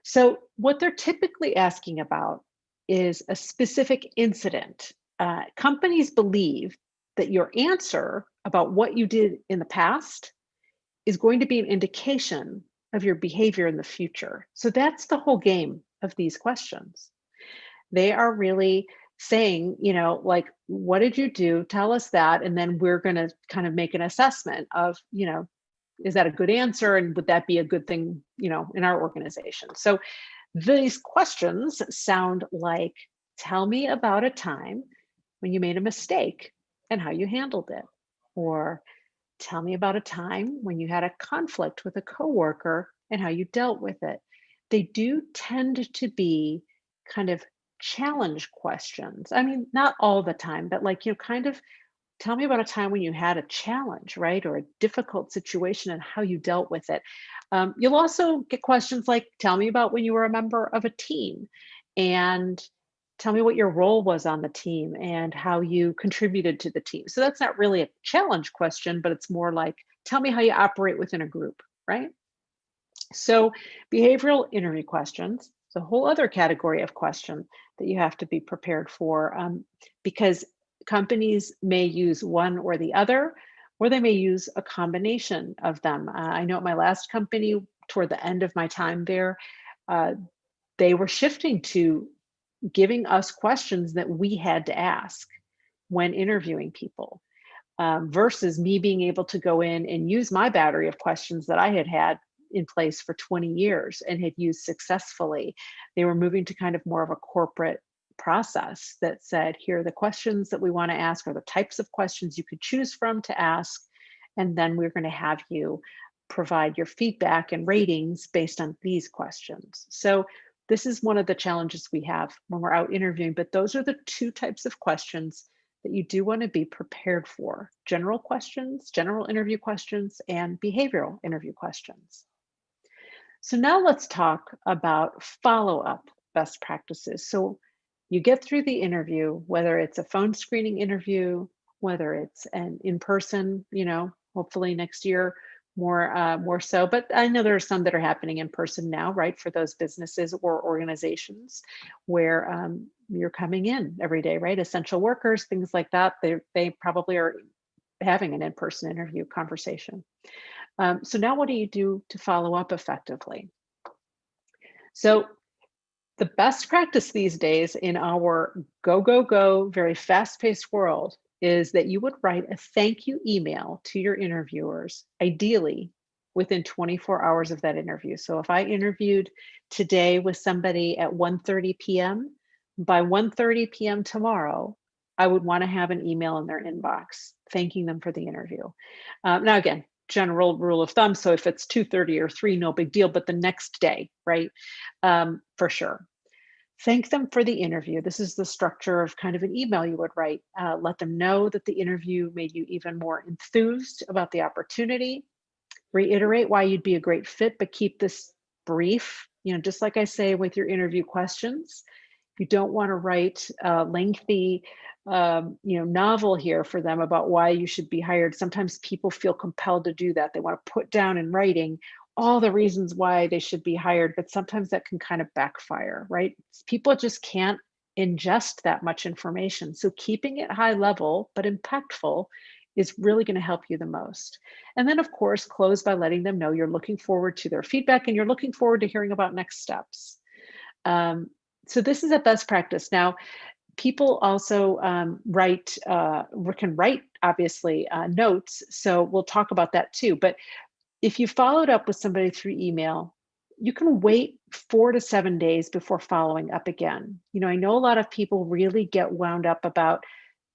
So what they're typically asking about is a specific incident. Companies believe that your answer about what you did in the past is going to be an indication of your behavior in the future. So that's the whole game of these questions. They are really saying, like, what did you do? Tell us that. And then we're going to kind of make an assessment of, is that a good answer? And would that be a good thing, in our organization? So these questions sound like, tell me about a time when you made a mistake and how you handled it. Or tell me about a time when you had a conflict with a coworker and how you dealt with it. They do tend to be kind of challenge questions. I mean, not all the time, but like, kind of tell me about a time when you had a challenge, right? Or a difficult situation and how you dealt with it. You'll also get questions like, tell me about when you were a member of a team and tell me what your role was on the team and how you contributed to the team. So that's not really a challenge question, but it's more like, tell me how you operate within a group, right? So behavioral interview questions, it's a whole other category of question that you have to be prepared for, because companies may use one or the other, or they may use a combination of them. I know at my last company, toward the end of my time there, they were shifting to giving us questions that we had to ask when interviewing people, versus me being able to go in and use my battery of questions that I had had in place for 20 years and had used successfully. They were moving to kind of more of a corporate process that said, here are the questions that we want to ask, or the types of questions you could choose from to ask. And then we're going to have you provide your feedback and ratings based on these questions. So this is one of the challenges we have when we're out interviewing, but those are the two types of questions that you do want to be prepared for: general questions, general interview questions, and behavioral interview questions. So now let's talk about follow-up best practices. So you get through the interview, whether it's a phone screening interview, whether it's an in-person, hopefully next year, more so. But I know there are some that are happening in person now, right? For those businesses or organizations where you're coming in every day, right? Essential workers, things like that. They probably are having an in-person interview conversation. So now what do you do to follow up effectively? So the best practice these days in our go, go, go, very fast-paced world is that you would write a thank you email to your interviewers, ideally within 24 hours of that interview. So if I interviewed today with somebody at 1:30 p.m., by 1:30 p.m. tomorrow, I would want to have an email in their inbox thanking them for the interview. Now, again, general rule of thumb. So if it's 2:30 or 3, no big deal, but the next day, right? For sure. Thank them for the interview. This is the structure of kind of an email you would write. Let them know that the interview made you even more enthused about the opportunity. Reiterate why you'd be a great fit, but keep this brief. Just like I say with your interview questions, you don't want to write a lengthy, novel here for them about why you should be hired. Sometimes people feel compelled to do that. They want to put down in writing all the reasons why they should be hired, but sometimes that can kind of backfire, right? People just can't ingest that much information. So keeping it high level but impactful is really going to help you the most. And then, of course, close by letting them know you're looking forward to their feedback and you're looking forward to hearing about next steps. So this is a best practice. Now, people also can write, obviously, notes. So we'll talk about that too. But if you followed up with somebody through email, you can wait 4 to 7 days before following up again. I know a lot of people really get wound up about,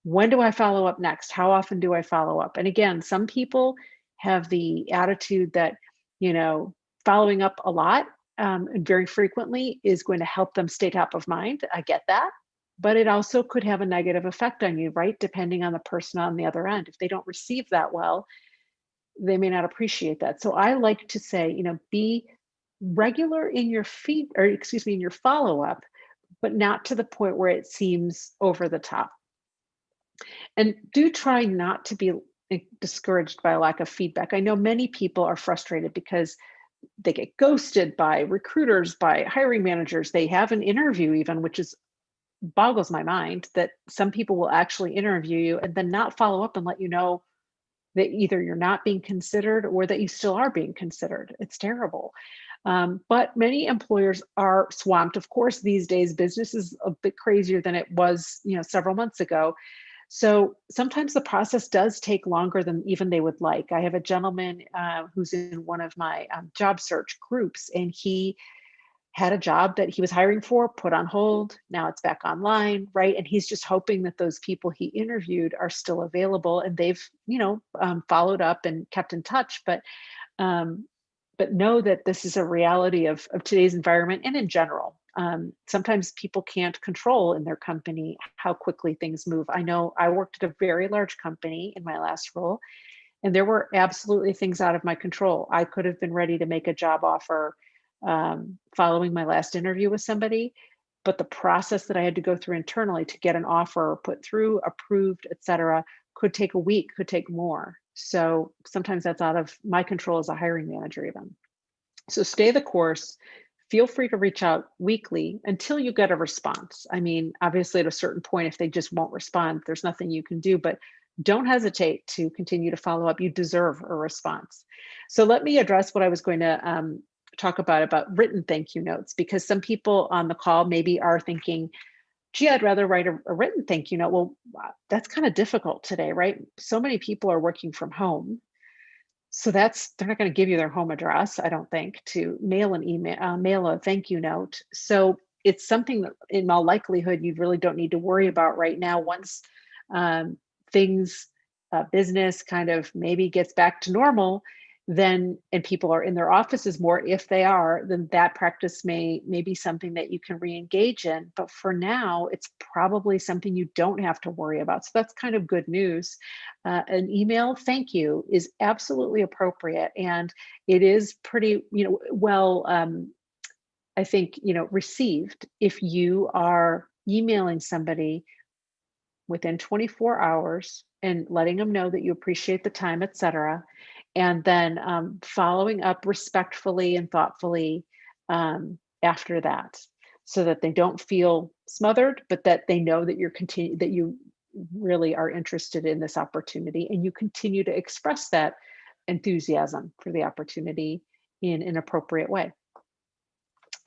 when do I follow up next? How often do I follow up? And again, some people have the attitude that, following up a lot and very frequently is going to help them stay top of mind. I get that. But it also could have a negative effect on you, right? Depending on the person on the other end. If they don't receive that well, they may not appreciate that. So I like to say, be regular in your in your follow-up, but not to the point where it seems over the top. And do try not to be discouraged by a lack of feedback. I know many people are frustrated because they get ghosted by recruiters, by hiring managers. They have an interview even, which boggles my mind that some people will actually interview you and then not follow up and let you know that either you're not being considered or that you still are being considered. It's terrible. But many employers are swamped. Of course, these days business is a bit crazier than it was, several months ago. So sometimes the process does take longer than even they would like. I have a gentleman who's in one of my job search groups, and he had a job that he was hiring for, put on hold. Now it's back online, right? And he's just hoping that those people he interviewed are still available, and they've, followed up and kept in touch. Um, but know that this is a reality of today's environment and in general. Sometimes people can't control in their company how quickly things move. I know I worked at a very large company in my last role, and there were absolutely things out of my control. I could have been ready to make a job offer following my last interview with somebody, but the process that I had to go through internally to get an offer put through, approved, et cetera, could take a week, could take more. So sometimes that's out of my control as a hiring manager even. So stay the course. Feel free to reach out weekly until you get a response. I mean, obviously at a certain point, if they just won't respond, there's nothing you can do, but don't hesitate to continue to follow up. You deserve a response. So let me address what I was going to talk about written thank you notes, because some people on the call maybe are thinking, gee, I'd rather write a written thank you note. Well, that's kind of difficult today, right? So many people are working from home. So they're not going to give you their home address, I don't think, to mail an email, mail a thank you note. So it's something that in all likelihood, you really don't need to worry about right now. Once um, things, business kind of maybe gets back to normal, then, and people are in their offices more, if they are, then that practice may be something that you can re-engage in. But for now, it's probably something you don't have to worry about. So that's kind of good news. An email thank you is absolutely appropriate, and it is pretty, well, I think, received if you are emailing somebody within 24 hours and letting them know that you appreciate the time, et cetera. And then following up respectfully and thoughtfully after that, so that they don't feel smothered, but that they know that that you really are interested in this opportunity, and you continue to express that enthusiasm for the opportunity in an appropriate way.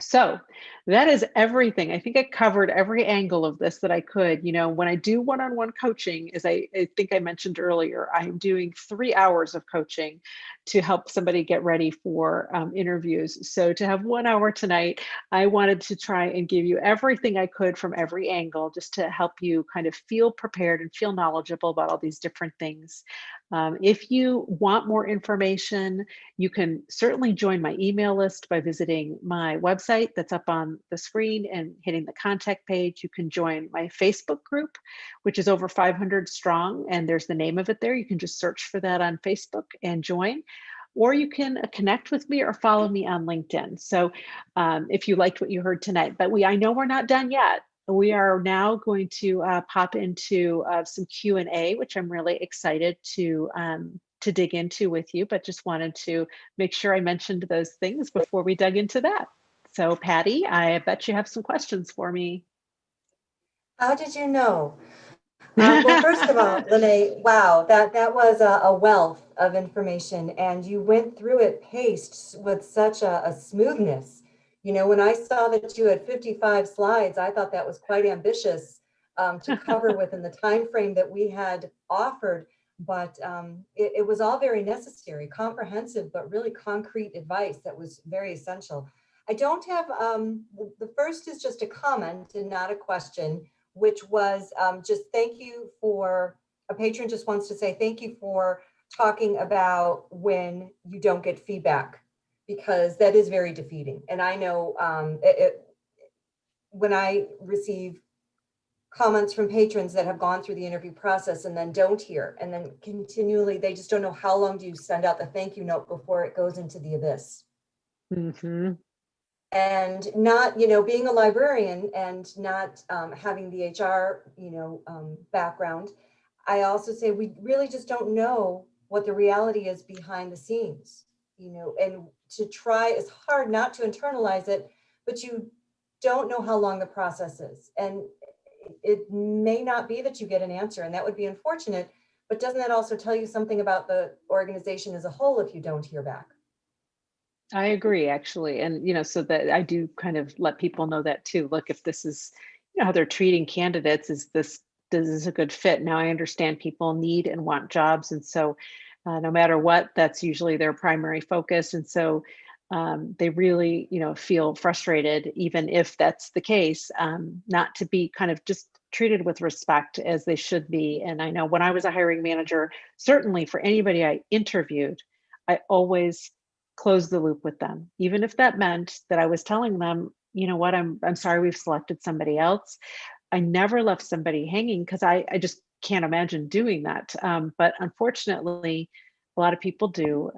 So that is everything. I think I covered every angle of this that I could. When I do one-on-one coaching, as I think I mentioned earlier, I'm doing 3 hours of coaching to help somebody get ready for interviews. So to have 1 hour tonight, I wanted to try and give you everything I could from every angle, just to help you kind of feel prepared and feel knowledgeable about all these different things. If you want more information, you can certainly join my email list by visiting my website that's up on the screen and hitting the contact page. You can join my Facebook group, which is over 500 strong, and there's the name of it there. You can just search for that on Facebook and join. Or you can connect with me or follow me on LinkedIn. So if you liked what you heard tonight, but I know we're not done yet. We are now going to pop into some Q&A, which I'm really excited to dig into with you, but just wanted to make sure I mentioned those things before we dug into that. So Patty, I bet you have some questions for me. How did you know? Well, first of all, Lene, wow, that was a wealth of information, and you went through it paced with such a smoothness. When I saw that you had 55 slides, I thought that was quite ambitious to cover within the time frame that we had offered. But it was all very necessary, comprehensive, but really concrete advice that was very essential. I don't have, the first is just a comment and not a question, which was just thank you for, a patron just wants to say thank you for talking about when you don't get feedback, because that is very defeating. And I know when I receive comments from patrons that have gone through the interview process and then don't hear, and then continually, they just don't know how long do you send out the thank you note before it goes into the abyss. Mm-hmm. And not, being a librarian and not having the HR, background, I also say we really just don't know what the reality is behind the scenes, and to try as hard not to internalize it, but you don't know how long the process is. And it may not be that you get an answer, and that would be unfortunate, but doesn't that also tell you something about the organization as a whole if you don't hear back? I agree, actually. And, so that I do kind of let people know that too. Look, if this is, how they're treating candidates, is this a good fit? Now I understand people need and want jobs. And so no matter what, that's usually their primary focus. And so they really, feel frustrated, even if that's the case, not to be kind of just treated with respect as they should be. And I know when I was a hiring manager, certainly for anybody I interviewed, I always close the loop with them, even if that meant that I was telling them, you know what, I'm sorry we've selected somebody else. I never left somebody hanging because I just can't imagine doing that. But unfortunately, a lot of people do.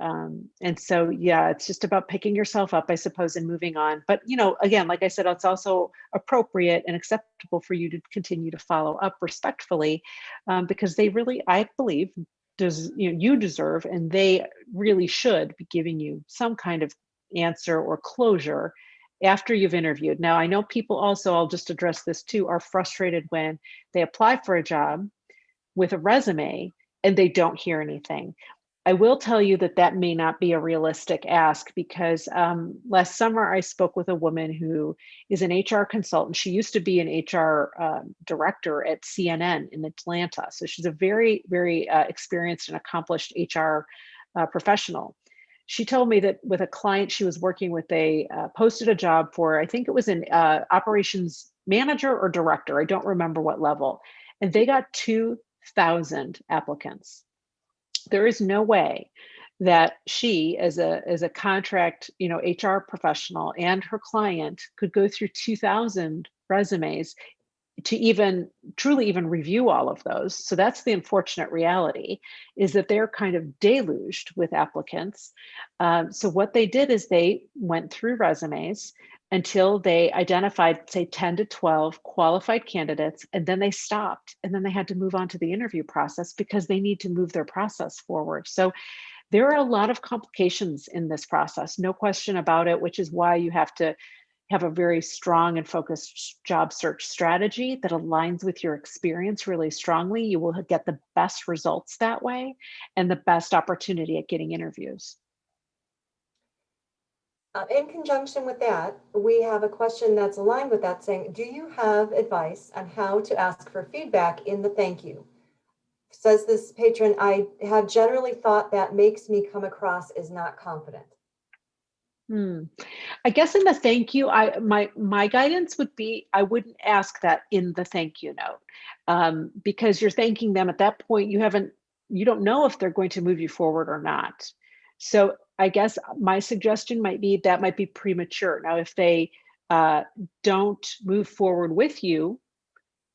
And so, yeah, it's just about picking yourself up, I suppose, and moving on. But, again, like I said, it's also appropriate and acceptable for you to continue to follow up respectfully, because they really, I believe, you deserve, and they really should be giving you some kind of answer or closure after you've interviewed. Now, I know people also, I'll just address this too, are frustrated when they apply for a job with a resume and they don't hear anything. I will tell you that that may not be a realistic ask, because last summer I spoke with a woman who is an HR consultant. She used to be an HR director at CNN in Atlanta. So she's a very, very experienced and accomplished HR professional. She told me that with a client she was working with, they posted a job for, I think it was an operations manager or director. I don't remember what level. And they got 2,000 applicants. There is no way that she, as a contract, HR professional, and her client could go through 2,000 resumes to even truly even review all of those. So that's the unfortunate reality, is that they're kind of deluged with applicants. So what they did is they went through resumes until they identified, say, 10 to 12 qualified candidates, and then they stopped, and then they had to move on to the interview process because they need to move their process forward. So there are a lot of complications in this process, no question about it, which is why you have to have a very strong and focused job search strategy that aligns with your experience really strongly. You will get the best results that way and the best opportunity at getting interviews. In conjunction with that, we have a question that's aligned with that, saying, do you have advice on how to ask for feedback in the thank you? Says this patron, I have generally thought that makes me come across as not confident. I guess in the thank you, my guidance would be, I wouldn't ask that in the thank you note, because you're thanking them at that point. You don't know if they're going to move you forward or not. So I guess my suggestion might be that might be premature. Now, if they don't move forward with you,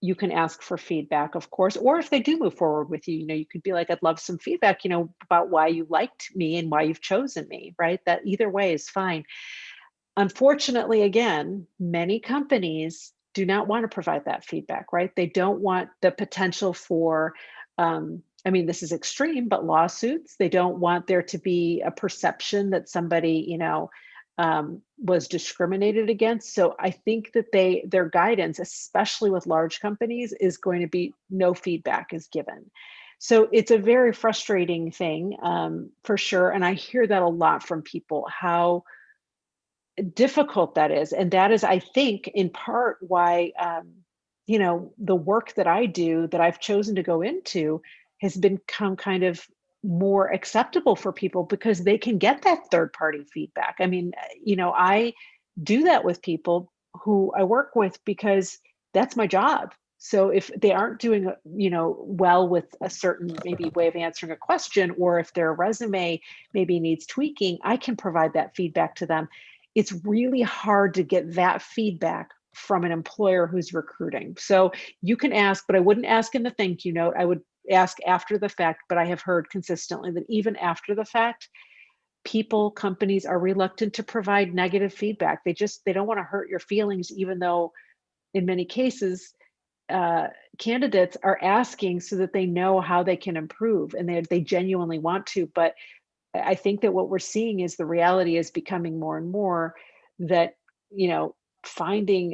you can ask for feedback, of course. Or if they do move forward with you, you could be like, I'd love some feedback, about why you liked me and why you've chosen me, right? That either way is fine. Unfortunately, again, many companies do not want to provide that feedback, right? They don't want the potential for, this is extreme, but lawsuits. They don't want there to be a perception that somebody, was discriminated against. So I think that their guidance, especially with large companies, is going to be no feedback is given. So it's a very frustrating thing, for sure. And I hear that a lot from people, how difficult that is. And that is, I think, in part why, the work that I do, that I've chosen to go into, has become kind of more acceptable for people because they can get that third party feedback. I do that with people who I work with because that's my job. So if they aren't doing, well with a certain maybe way of answering a question, or if their resume maybe needs tweaking, I can provide that feedback to them. It's really hard to get that feedback from an employer who's recruiting. So you can ask, but I wouldn't ask in the thank you note. I would ask after the fact, but I have heard consistently that even after the fact, companies are reluctant to provide negative feedback. They don't want to hurt your feelings, even though in many cases, candidates are asking so that they know how they can improve, and they genuinely want to. But I think that what we're seeing is the reality is becoming more and more that, finding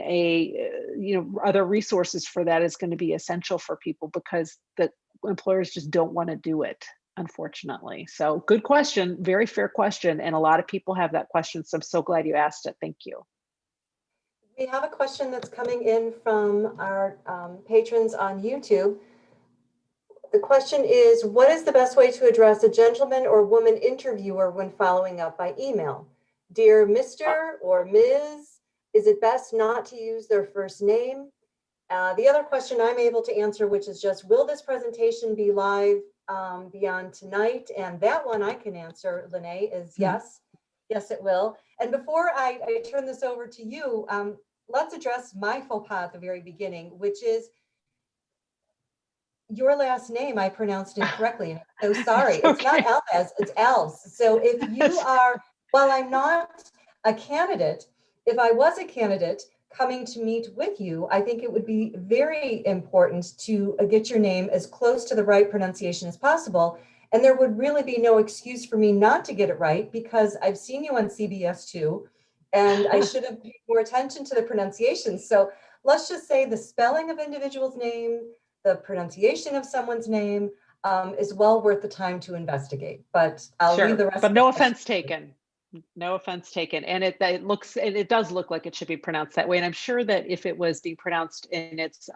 other resources for that is going to be essential for people, because the employers just don't want to do it. unfortunately. So good question, very fair question. And a lot of people have that question. So I'm so glad you asked it. Thank you. We have a question that's coming in from our patrons on YouTube. The question is, what is the best way to address a gentleman or woman interviewer when following up by email? Dear Mr. or Ms., is it best not to use their first name? The other question I'm able to answer, which is just, will this presentation be live beyond tonight? And that one I can answer, Lene, is yes. Yes, it will. And before I turn this over to you, let's address my faux pas at the very beginning, which is your last name I pronounced incorrectly. And I'm so sorry. It's It's not okay. Alves, it's Elves. So if you are, while I'm not a candidate, if I was a candidate coming to meet with you, I think it would be very important to get your name as close to the right pronunciation as possible. And there would really be no excuse for me not to get it right, because I've seen you on CBS 2, and I should have paid more attention to the pronunciation. So let's just say the spelling of individual's name, the pronunciation of someone's name is well worth the time to investigate. But I'll leave the Sure, rest but of the no question. offense taken. No offense taken. And it does look like it should be pronounced that way. And I'm sure that if it was being pronounced in its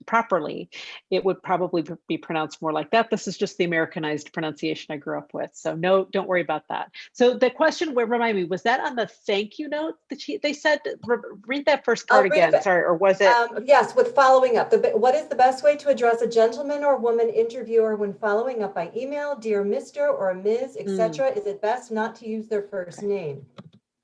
properly, it would probably be pronounced more like that. This is just the Americanized pronunciation I grew up with. So no, don't worry about that. So the question, remind me, was that on the thank you note that they said? Read that first part I'll read again. it. Sorry, or was it? Yes, with following up. What is the best way to address a gentleman or woman interviewer when following up by email? Dear Mr. or Ms., etc. Is it best not to use their first name?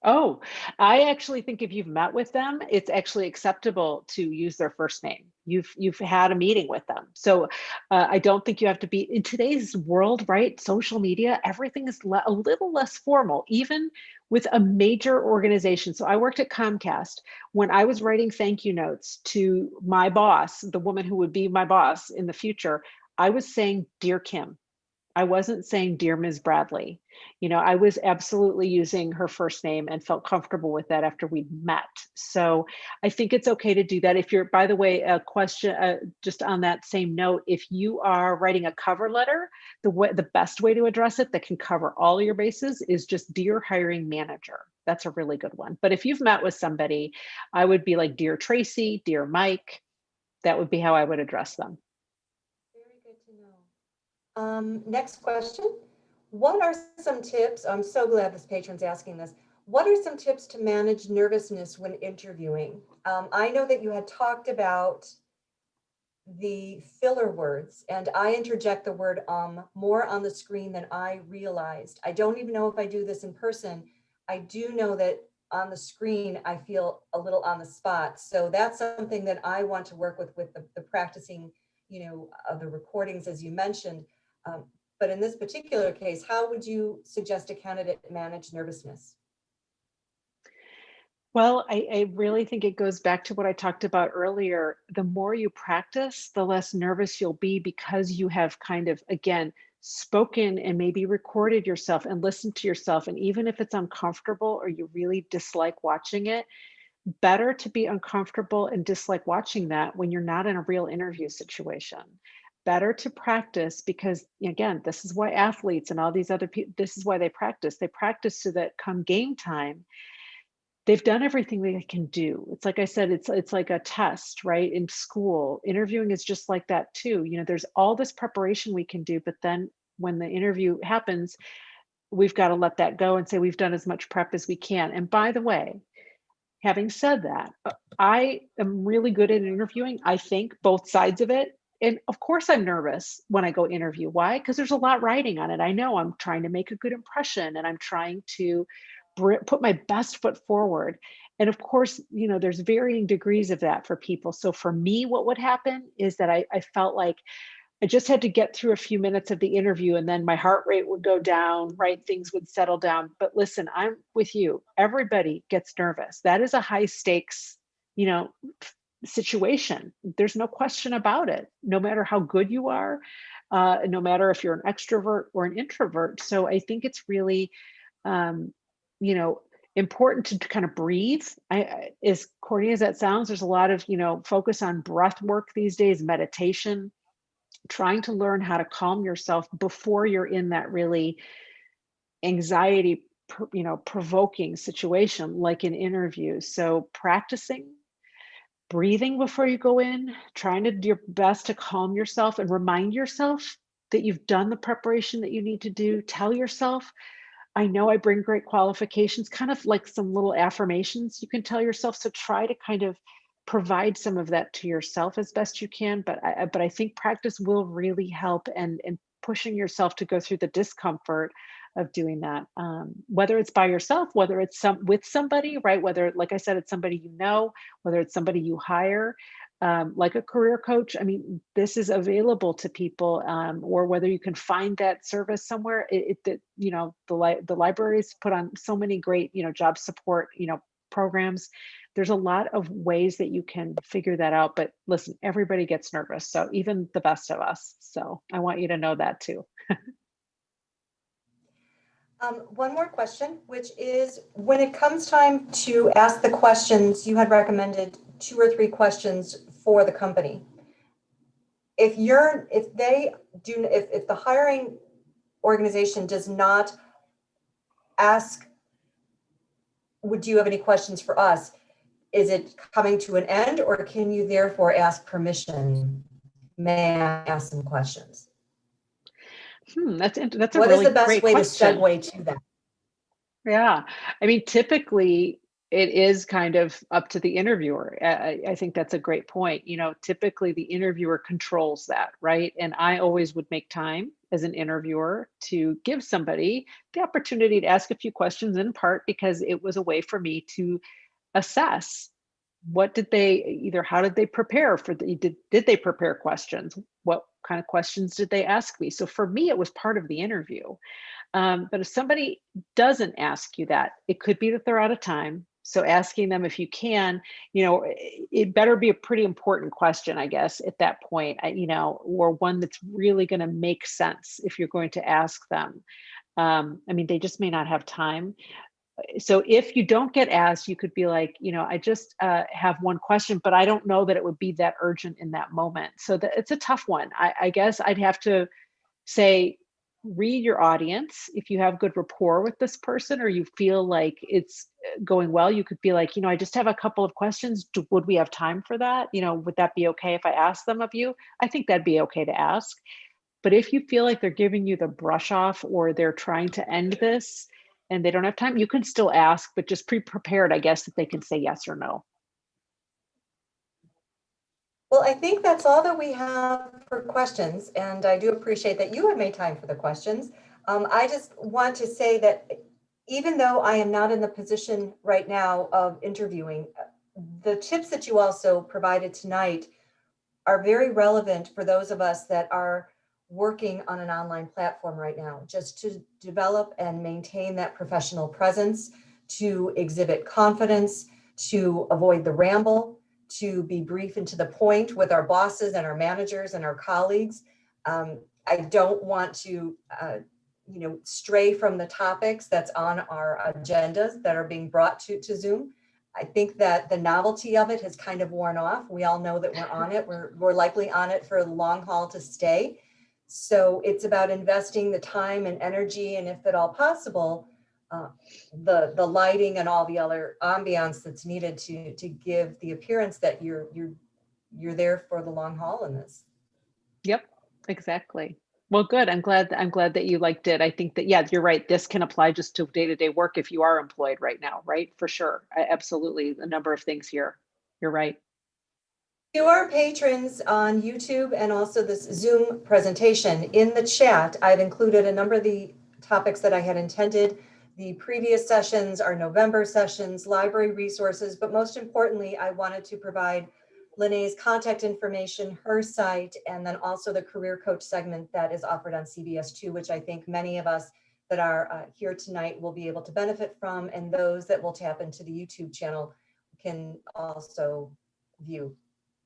Oh, I actually think if you've met with them, it's actually acceptable to use their first name. You've had a meeting with them. So I don't think you have to be in today's world, right? Social media, everything is a little less formal, even with a major organization. So I worked at Comcast. When I was writing thank you notes to my boss, the woman who would be my boss in the future, I was saying, Dear Kim. I wasn't saying, Dear Ms. Bradley. I was absolutely using her first name and felt comfortable with that after we'd met. So I think it's okay to do that. If you're, by the way, a question, just on that same note, if you are writing a cover letter, the best way to address it that can cover all your bases is just Dear Hiring Manager. That's a really good one. But if you've met with somebody, I would be like, Dear Tracy, Dear Mike. That would be how I would address them. Very good to know. Next question. What are some tips? I'm so glad this patron's asking this. What are some tips to manage nervousness when interviewing? I know that you had talked about the filler words, and I interject the word more on the screen than I realized. I don't even know if I do this in person. I do know that on the screen, I feel a little on the spot. So that's something that I want to work with the practicing, of the recordings, as you mentioned. But in this particular case, how would you suggest a candidate manage nervousness? Well, I really think it goes back to what I talked about earlier. The more you practice, the less nervous you'll be, because you have kind of, again, spoken and maybe recorded yourself and listened to yourself. And even if it's uncomfortable or you really dislike watching it, better to be uncomfortable and dislike watching that when you're not in a real interview situation. Better to practice, because again, this is why athletes and all these other people, this is why they practice. They practice so that come game time, they've done everything they can do. It's like I said, it's like a test, right? In school, interviewing is just like that too. There's all this preparation we can do, but then when the interview happens, we've got to let that go and say we've done as much prep as we can. And by the way, having said that, I am really good at interviewing. I think both sides of it. And of course, I'm nervous when I go interview. Why? Because there's a lot riding on it. I know I'm trying to make a good impression, and I'm trying to put my best foot forward. And of course, there's varying degrees of that for people. So for me, what would happen is that I felt like I just had to get through a few minutes of the interview, and then my heart rate would go down, right? Things would settle down. But listen, I'm with you. Everybody gets nervous. That is a high stakes, situation. There's no question about it, no matter how good you are, no matter if you're an extrovert or an introvert. So I think it's really, you know, important to kind of breathe. As corny as that sounds, there's a lot of, focus on breath work these days, meditation. trying to learn how to calm yourself before you're in that really anxiety, provoking situation like an interview. So practicing breathing before you go in, trying to do your best to calm yourself and remind yourself that you've done the preparation that you need to do. Tell yourself, I know I bring great qualifications, kind of like some little affirmations you can tell yourself. So try to kind of provide some of that to yourself as best you can. But I think practice will really help, and pushing yourself to go through the discomfort of doing that. Whether it's by yourself, whether it's with somebody, right? Whether, like I said, it's somebody you know, whether it's somebody you hire, like a career coach. I mean, this is available to people, or whether you can find that service somewhere. The libraries put on so many great, job support, programs. There's a lot of ways that you can figure that out. But listen, everybody gets nervous, so even the best of us. So I want you to know that too. One more question, which is when it comes time to ask the questions, you had recommended 2 or 3 questions for the company. If the hiring organization does not ask, would you have any questions for us? Is it coming to an end, or can you therefore ask permission? May I ask some questions? That's a What is really the best great way to question. segue to that? Yeah. I mean, typically it is kind of up to the interviewer. I think that's a great point. Typically the interviewer controls that, right? And I always would make time as an interviewer to give somebody the opportunity to ask a few questions, in part because it was a way for me to assess what did they either how did they prepare for did they prepare questions, what kind of questions did they ask me. So for me it was part of the interview. But if somebody doesn't ask you that, it could be that they're out of time. So asking them if you can, it better be a pretty important question, I guess, at that point, or one that's really going to make sense if you're going to ask them. I mean, they just may not have time. So if you don't get asked, you could be like, I just have one question, but I don't know that it would be that urgent in that moment. So it's a tough one. I guess I'd have to say, read your audience. If you have good rapport with this person, or you feel like it's going well, you could be like, I just have a couple of questions. Would we have time for that? Would that be okay if I ask them of you? I think that'd be okay to ask. But if you feel like they're giving you the brush off, or they're trying to end this and they don't have time, you can still ask, but just pre-prepared, I guess, that they can say yes or no. Well, I think that's all that we have for questions, and I do appreciate that you have made time for the questions. I just want to say that even though I am not in the position right now of interviewing, the tips that you also provided tonight are very relevant for those of us that are working on an online platform right now, just to develop and maintain that professional presence, to exhibit confidence, to avoid the ramble, to be brief and to the point with our bosses and our managers and our colleagues. I don't want to, stray from the topics that's on our agendas that are being brought to Zoom. I think that the novelty of it has kind of worn off. We all know that we're on it. We're likely on it for the long haul to stay. So it's about investing the time and energy, and if at all possible, the lighting and all the other ambiance that's needed to give the appearance that you're there for the long haul in this. Yep, exactly. Well, good. I'm glad that you liked it. I think that, yeah, you're right. This can apply just to day-to-day work if you are employed right now, right? For sure. Absolutely. A number of things here. You're right. To our patrons on YouTube and also this Zoom presentation, in the chat, I've included a number of the topics that I had intended. The previous sessions are November sessions, library resources, but most importantly, I wanted to provide Lene's contact information, her site, and then also the career coach segment that is offered on CBS2, which I think many of us that are here tonight will be able to benefit from, and those that will tap into the YouTube channel can also view.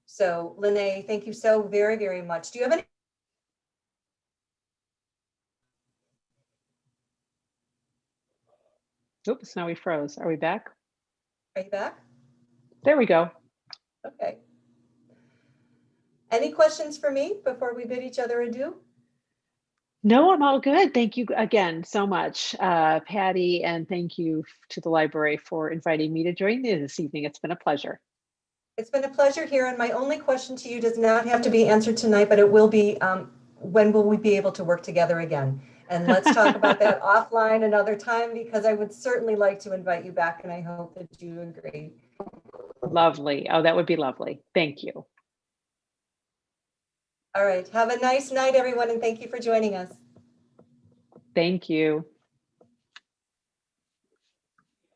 So Lene, thank you so very, very much. Do you have any? Oops, now we froze. Are we back? Are you back? There we go. Okay. Any questions for me before we bid each other adieu? No, I'm all good. Thank you again so much, Patty, and thank you to the library for inviting me to join you this evening. It's been a pleasure. It's been a pleasure here, and my only question to you does not have to be answered tonight, but it will be, when will we be able to work together again? And let's talk about that offline another time, because I would certainly like to invite you back, and I hope that you agree. Lovely. Oh, that would be lovely. Thank you. All right, have a nice night, everyone, and thank you for joining us. Thank you.